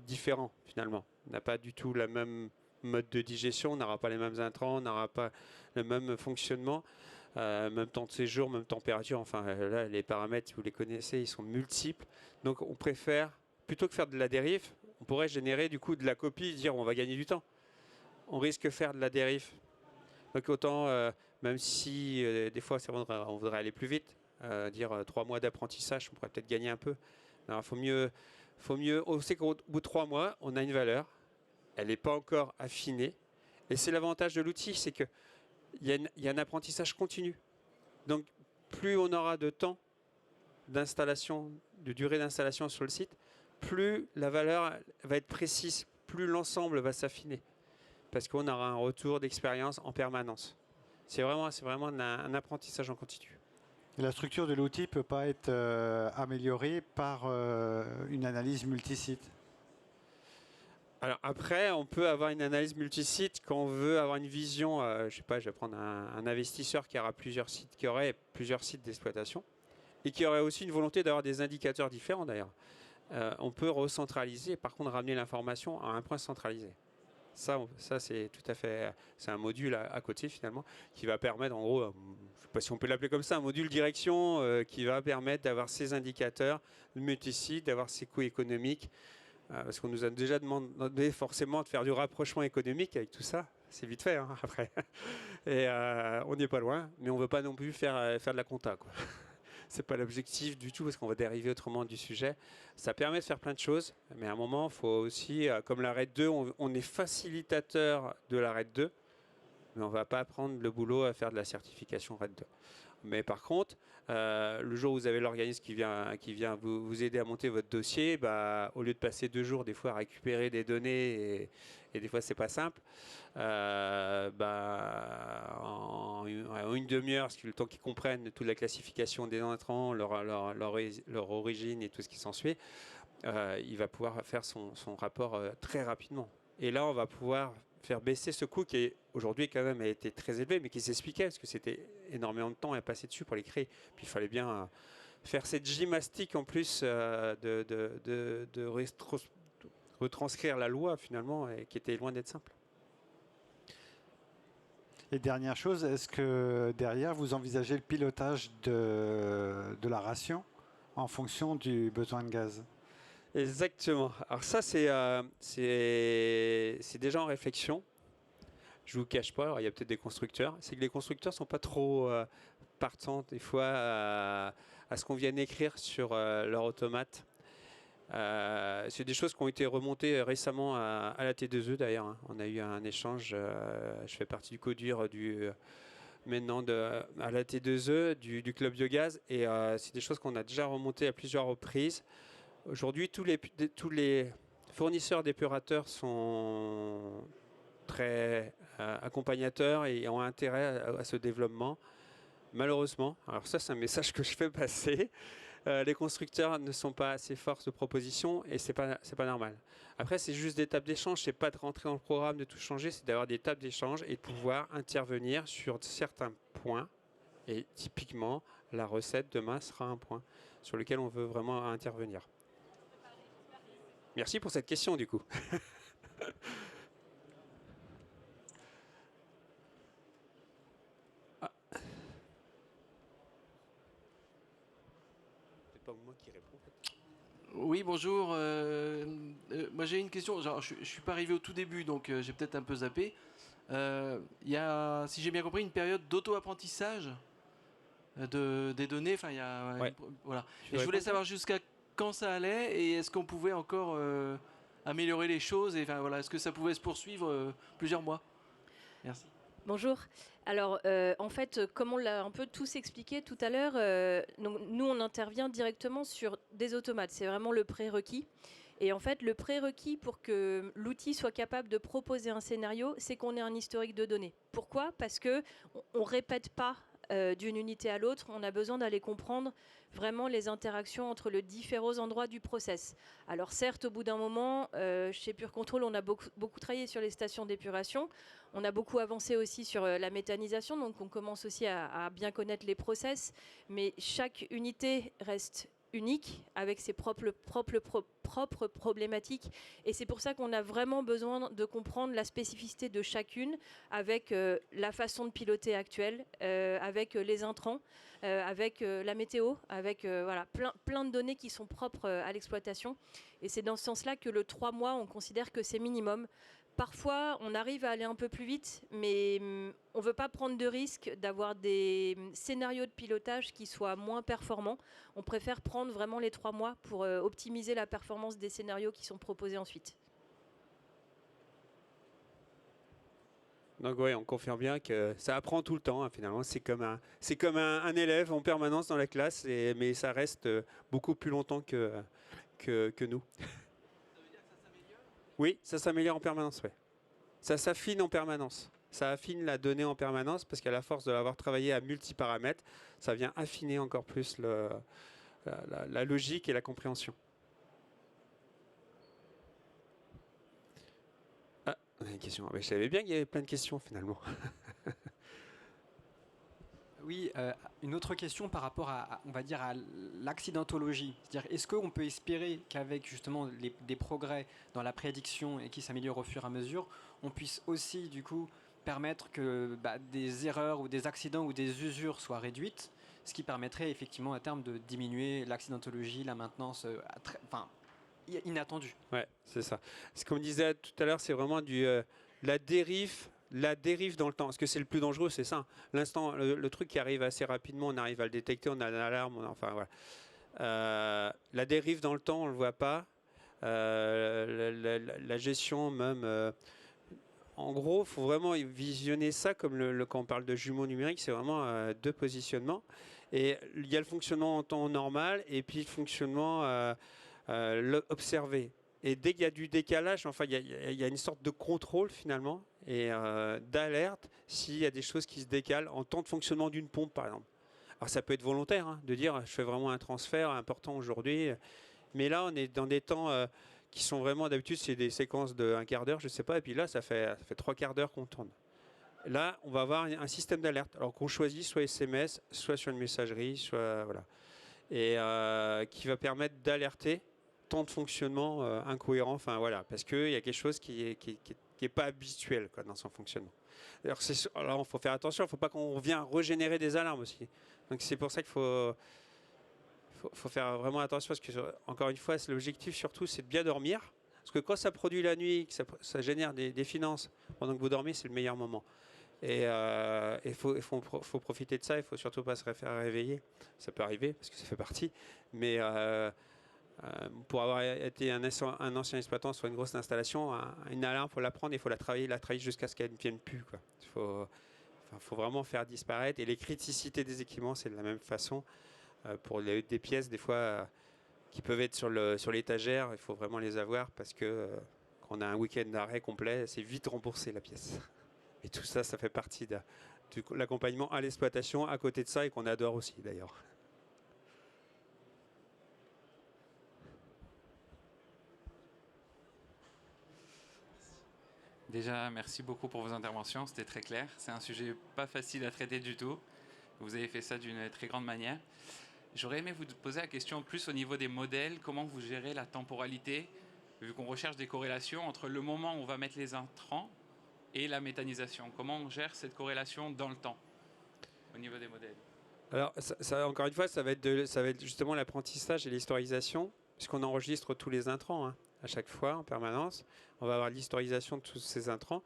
différent finalement. On n'a pas du tout la même mode de digestion, on n'aura pas les mêmes intrants, on n'aura pas le même fonctionnement. Même temps de séjour, même température, enfin là les paramètres, si vous les connaissez, ils sont multiples. Donc on préfère, plutôt que faire de la dérive, on pourrait générer du coup de la copie et dire on va gagner du temps. On risque de faire de la dérive. Donc autant, même si des fois on voudrait aller plus vite, dire 3 mois d'apprentissage, on pourrait peut-être gagner un peu. Il faut mieux, on sait qu'au bout de 3 mois, on a une valeur, elle n'est pas encore affinée. Et c'est l'avantage de l'outil, c'est que il y a un apprentissage continu. Donc, plus on aura de temps d'installation, de durée d'installation sur le site, plus la valeur va être précise, plus l'ensemble va s'affiner. Parce qu'on aura un retour d'expérience en permanence. C'est vraiment un apprentissage en continu. Et la structure de l'outil ne peut pas être améliorée par une analyse multisite? Alors après, on peut avoir une analyse multisite quand on veut avoir une vision. Je sais pas, je vais prendre un investisseur qui aura plusieurs sites d'exploitation et qui aurait aussi une volonté d'avoir des indicateurs différents d'ailleurs. On peut recentraliser, par contre ramener l'information à un point centralisé. Ça c'est tout à fait, c'est un module à côté finalement qui va permettre, en gros, je ne sais pas si on peut l'appeler comme ça, un module direction qui va permettre d'avoir ces indicateurs de multisite, d'avoir ces coûts économiques, parce qu'on nous a déjà demandé forcément de faire du rapprochement économique avec tout ça. C'est vite fait après. Et on n'est pas loin, mais on ne veut pas non plus faire de la compta, quoi. C'est pas l'objectif du tout parce qu'on va dériver autrement du sujet. Ça permet de faire plein de choses, mais à un moment, il faut aussi, comme la RED 2, on est facilitateur de la RED 2, mais on ne va pas prendre le boulot à faire de la certification RED 2. Mais par contre, le jour où vous avez l'organisme qui vient vous aider à monter votre dossier, au lieu de passer 2 jours des fois à récupérer des données, et des fois c'est pas simple, en une demi-heure, parce que le temps qu'ils comprennent toute la classification des entrants, leur origine et tout ce qui s'ensuit, il va pouvoir faire son rapport très rapidement. Et là, on va pouvoir faire baisser ce coût qui aujourd'hui quand même a été très élevé, mais qui s'expliquait parce que c'était énormément de temps à passer dessus pour les créer. Puis il fallait bien faire cette gymnastique en plus de retranscrire la loi finalement, et qui était loin d'être simple. Et dernière chose, est-ce que derrière vous envisagez le pilotage de la ration en fonction du besoin de gaz? Exactement. Alors ça, c'est déjà en réflexion. Je vous cache pas, alors il y a peut-être des constructeurs, c'est que les constructeurs sont pas trop partants des fois à ce qu'on vienne écrire sur leur automate. C'est des choses qui ont été remontées récemment à la T2E d'ailleurs, hein. On a eu un échange, je fais partie du CODUR maintenant à la T2E du club biogaz, et c'est des choses qu'on a déjà remontées à plusieurs reprises. Aujourd'hui, tous les fournisseurs d'épurateurs sont très accompagnateurs et ont intérêt à ce développement. Malheureusement, alors ça c'est un message que je fais passer, les constructeurs ne sont pas assez forts de proposition, et c'est pas normal. Après, c'est juste des tables d'échange, c'est pas de rentrer dans le programme, de tout changer, c'est d'avoir des tables d'échange et de pouvoir intervenir sur certains points. Et typiquement, la recette demain sera un point sur lequel on veut vraiment intervenir. Merci pour cette question du coup. C'est pas moi qui réponds. Oui, bonjour. Moi j'ai une question. Genre, je ne suis pas arrivé au tout début, donc j'ai peut-être un peu zappé. Il y a, si j'ai bien compris, une période d'auto-apprentissage des données. Enfin, il y a, Ouais. voilà. Tu Et je voulais réponds, savoir jusqu'à quand ça allait et est-ce qu'on pouvait encore améliorer les choses, et enfin voilà, est-ce que ça pouvait se poursuivre plusieurs mois? Merci. Bonjour. Alors, en fait, comme on l'a un peu tous expliqué tout à l'heure, nous, on intervient directement sur des automates. C'est vraiment le prérequis. Et en fait, le prérequis pour que l'outil soit capable de proposer un scénario, c'est qu'on ait un historique de données. Pourquoi? Parce qu'on ne répète pas d'une unité à l'autre. On a besoin d'aller comprendre vraiment les interactions entre les différents endroits du process. Alors certes, au bout d'un moment, chez Pure Control, on a beaucoup travaillé sur les stations d'épuration. On a beaucoup avancé aussi sur la méthanisation, donc on commence aussi à bien connaître les process. Mais chaque unité reste unique, avec ses propres problématiques. Et c'est pour ça qu'on a vraiment besoin de comprendre la spécificité de chacune, avec la façon de piloter actuelle, avec les intrants, avec la météo, avec voilà, plein de données qui sont propres à l'exploitation. Et c'est dans ce sens-là que le 3 mois, on considère que c'est minimum. Parfois, on arrive à aller un peu plus vite, mais on ne veut pas prendre de risque d'avoir des scénarios de pilotage qui soient moins performants. On préfère prendre vraiment les 3 mois pour optimiser la performance des scénarios qui sont proposés ensuite. Donc oui, on confirme bien que ça apprend tout le temps, hein, finalement. C'est comme un élève en permanence dans la classe, mais ça reste beaucoup plus longtemps que nous. Oui, ça s'améliore en permanence, ouais. Ça s'affine en permanence. Ça affine la donnée en permanence parce qu'à la force de l'avoir travaillé à multiparamètres, ça vient affiner encore plus la logique et la compréhension. Ah, on a une question. Mais je savais bien qu'il y avait plein de questions finalement. Oui, une autre question par rapport on va dire, à l'accidentologie. C'est-à-dire, est-ce qu'on peut espérer qu'avec justement des progrès dans la prédiction et qui s'améliorent au fur et à mesure, on puisse aussi du coup permettre que des erreurs ou des accidents ou des usures soient réduites, ce qui permettrait effectivement à terme de diminuer l'accidentologie, la maintenance inattendue. Ouais, c'est ça. Ce qu'on disait tout à l'heure, c'est vraiment la dérive dans le temps. Parce que c'est le plus dangereux, c'est ça. L'instant, le truc qui arrive assez rapidement, on arrive à le détecter, on a l'alarme, enfin voilà. La dérive dans le temps, on le voit pas. La gestion même. En gros, il faut vraiment visionner ça comme quand on parle de jumeaux numériques, c'est vraiment deux positionnements. Et il y a le fonctionnement en temps normal et puis le fonctionnement observé. Et dès qu'il y a du décalage, enfin, il y a une sorte de contrôle finalement et d'alerte s'il y a des choses qui se décalent en temps de fonctionnement d'une pompe, par exemple. Alors ça peut être volontaire, hein, de dire je fais vraiment un transfert important aujourd'hui, mais là on est dans des temps qui sont vraiment, d'habitude c'est des séquences de un quart d'heure, je sais pas, et puis là ça fait 3/4 d'heure qu'on tourne. Là on va avoir un système d'alerte, alors qu'on choisit soit SMS, soit sur une messagerie, soit voilà, et qui va permettre d'alerter temps de fonctionnement incohérent, enfin voilà, parce qu'il y a quelque chose qui est pas habituel quoi, dans son fonctionnement. Alors il faut faire attention, il ne faut pas qu'on vienne régénérer des alarmes aussi. Donc c'est pour ça qu'il faut faire vraiment attention, parce que encore une fois, l'objectif surtout c'est de bien dormir, parce que quand ça produit la nuit, que ça génère des finances pendant que vous dormez, c'est le meilleur moment. Et il faut profiter de ça, il ne faut surtout pas se faire réveiller. Ça peut arriver, parce que ça fait partie, mais pour avoir été un ancien exploitant sur une grosse installation, une alarme, il faut la prendre, il faut la travailler jusqu'à ce qu'elle ne vienne plus, quoi. Il faut vraiment faire disparaître. Et les criticités des équipements, c'est de la même façon. Pour des pièces, des fois, qui peuvent être sur l'étagère, il faut vraiment les avoir, parce que quand on a un week-end d'arrêt complet, c'est vite remboursé la pièce. Et tout ça, ça fait partie de l'accompagnement à l'exploitation, à côté de ça, et qu'on adore aussi d'ailleurs. Déjà, merci beaucoup pour vos interventions, c'était très clair. C'est un sujet pas facile à traiter du tout. Vous avez fait ça d'une très grande manière. J'aurais aimé vous poser la question plus au niveau des modèles. Comment vous gérez la temporalité, vu qu'on recherche des corrélations entre le moment où on va mettre les intrants et la méthanisation. Comment on gère cette corrélation dans le temps au niveau des modèles? Alors, ça, encore une fois, ça va être justement l'apprentissage et l'historisation, puisqu'on enregistre tous les intrants, hein, à chaque fois, en permanence. On va avoir l'historisation de tous ces intrants.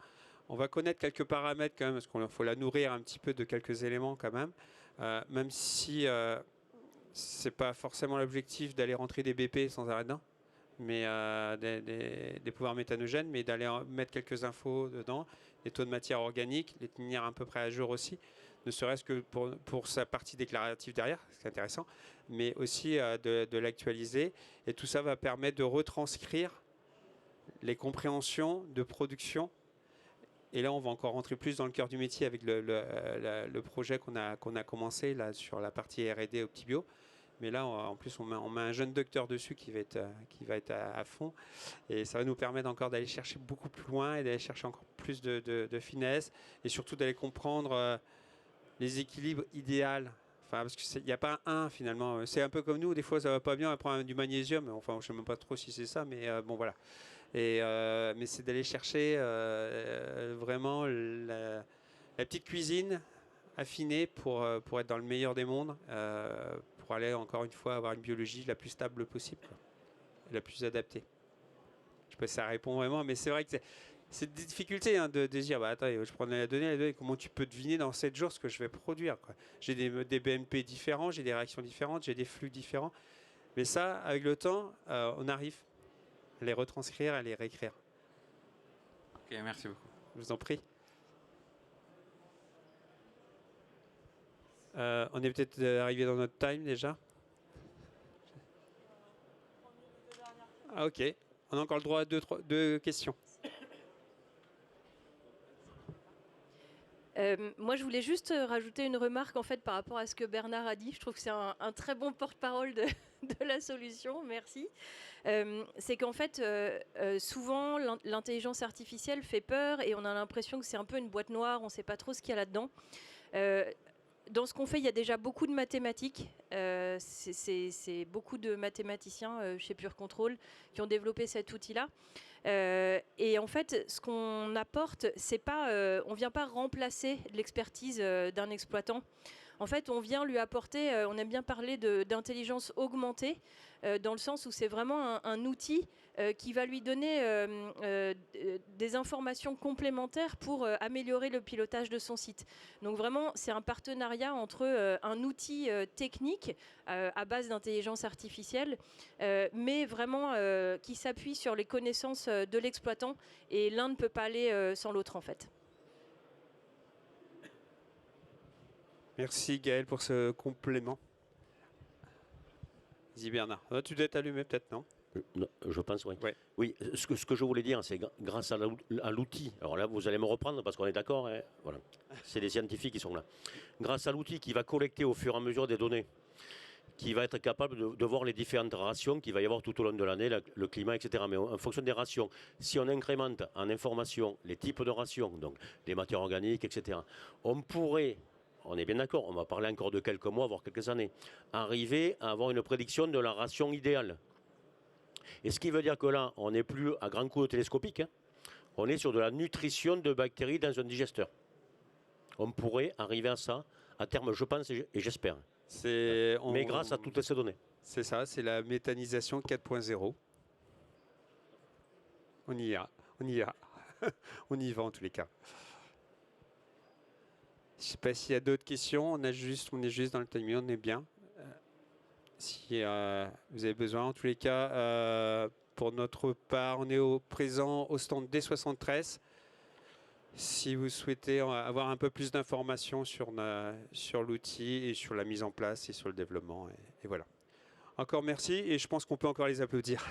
On va connaître quelques paramètres quand même, parce qu'il faut la nourrir un petit peu de quelques éléments quand même si c'est pas forcément l'objectif d'aller rentrer des BP sans arrêt dedans, mais des pouvoirs méthanogènes, mais d'aller mettre quelques infos dedans, les taux de matière organique, les tenir à peu près à jour aussi, ne serait-ce que pour sa partie déclarative derrière, c'est intéressant, mais aussi de l'actualiser. Et tout ça va permettre de retranscrire les compréhensions de production. Et là, on va encore rentrer plus dans le cœur du métier avec le projet qu'on a commencé là, sur la partie R&D Optibio. Mais là, en plus, on met un jeune docteur dessus qui va être à fond. Et ça va nous permettre encore d'aller chercher beaucoup plus loin et d'aller chercher encore plus de finesse. Et surtout d'aller comprendre les équilibres idéaux. Enfin, parce qu'il n'y a pas un finalement. C'est un peu comme nous, des fois ça va pas bien, on prend du magnésium. Enfin, je ne sais même pas trop si c'est ça, mais bon voilà. Mais c'est d'aller chercher vraiment la petite cuisine affinée pour être dans le meilleur des mondes, pour aller encore une fois avoir une biologie la plus stable possible, quoi, la plus adaptée. Je sais pas si ça répond vraiment, mais c'est vrai que c'est des difficultés hein, de dire attends, je prends la donnée, comment tu peux deviner dans 7 jours ce que je vais produire, quoi. J'ai des BMP différents, j'ai des réactions différentes, j'ai des flux différents. Mais ça, avec le temps, on arrive à les retranscrire, à les réécrire. Ok, merci beaucoup. Je vous en prie. On est peut-être arrivé dans notre time déjà. Ah ok, on a encore le droit à deux questions. Moi, je voulais juste rajouter une remarque en fait par rapport à ce que Bernard a dit. Je trouve que c'est un très bon porte-parole de la solution. Merci. C'est qu'en fait, souvent, l'intelligence artificielle fait peur et on a l'impression que c'est un peu une boîte noire. On ne sait pas trop ce qu'il y a là-dedans. dans ce qu'on fait, il y a déjà beaucoup de mathématiques. C'est beaucoup de mathématiciens chez Pure Control qui ont développé cet outil-là. Et en fait, ce qu'on apporte, c'est pas, on ne vient pas remplacer l'expertise d'un exploitant. En fait, on vient lui apporter, on aime bien parler d'intelligence augmentée, dans le sens où c'est vraiment un outil qui va lui donner des informations complémentaires pour améliorer le pilotage de son site. Donc vraiment, c'est un partenariat entre un outil technique à base d'intelligence artificielle, mais vraiment qui s'appuie sur les connaissances de l'exploitant, et l'un ne peut pas aller sans l'autre en fait. Merci Gaël pour ce complément. Vas-y Bernard. Ah, tu dois être allumé peut-être, non? Non, je pense, oui. Ouais. Oui, ce que je voulais dire, c'est grâce à l'outil. Alors là, vous allez me reprendre parce qu'on est d'accord. Hein, voilà. C'est des scientifiques qui sont là. Grâce à l'outil qui va collecter au fur et à mesure des données, qui va être capable de voir les différentes rations qu'il va y avoir tout au long de l'année, le climat, etc. Mais en fonction des rations, si on incrémente en information les types de rations, donc les matières organiques, etc., on pourrait, on est bien d'accord, on va parler encore de quelques mois, voire quelques années, arriver à avoir une prédiction de la ration idéale. Et ce qui veut dire que là, on n'est plus à grand coup télescopique, hein, on est sur de la nutrition de bactéries dans un digesteur. On pourrait arriver à ça, à terme, je pense et j'espère. Mais grâce à toutes ces données. C'est ça, c'est la méthanisation 4.0. On y va, on y va. On y va en tous les cas. Je ne sais pas s'il y a d'autres questions, on est juste dans le timing, on est bien. Si vous avez besoin, en tous les cas, pour notre part, on est présent au stand D73. Si vous souhaitez avoir un peu plus d'informations sur l'outil et sur la mise en place et sur le développement. Et voilà. Encore merci et je pense qu'on peut encore les applaudir.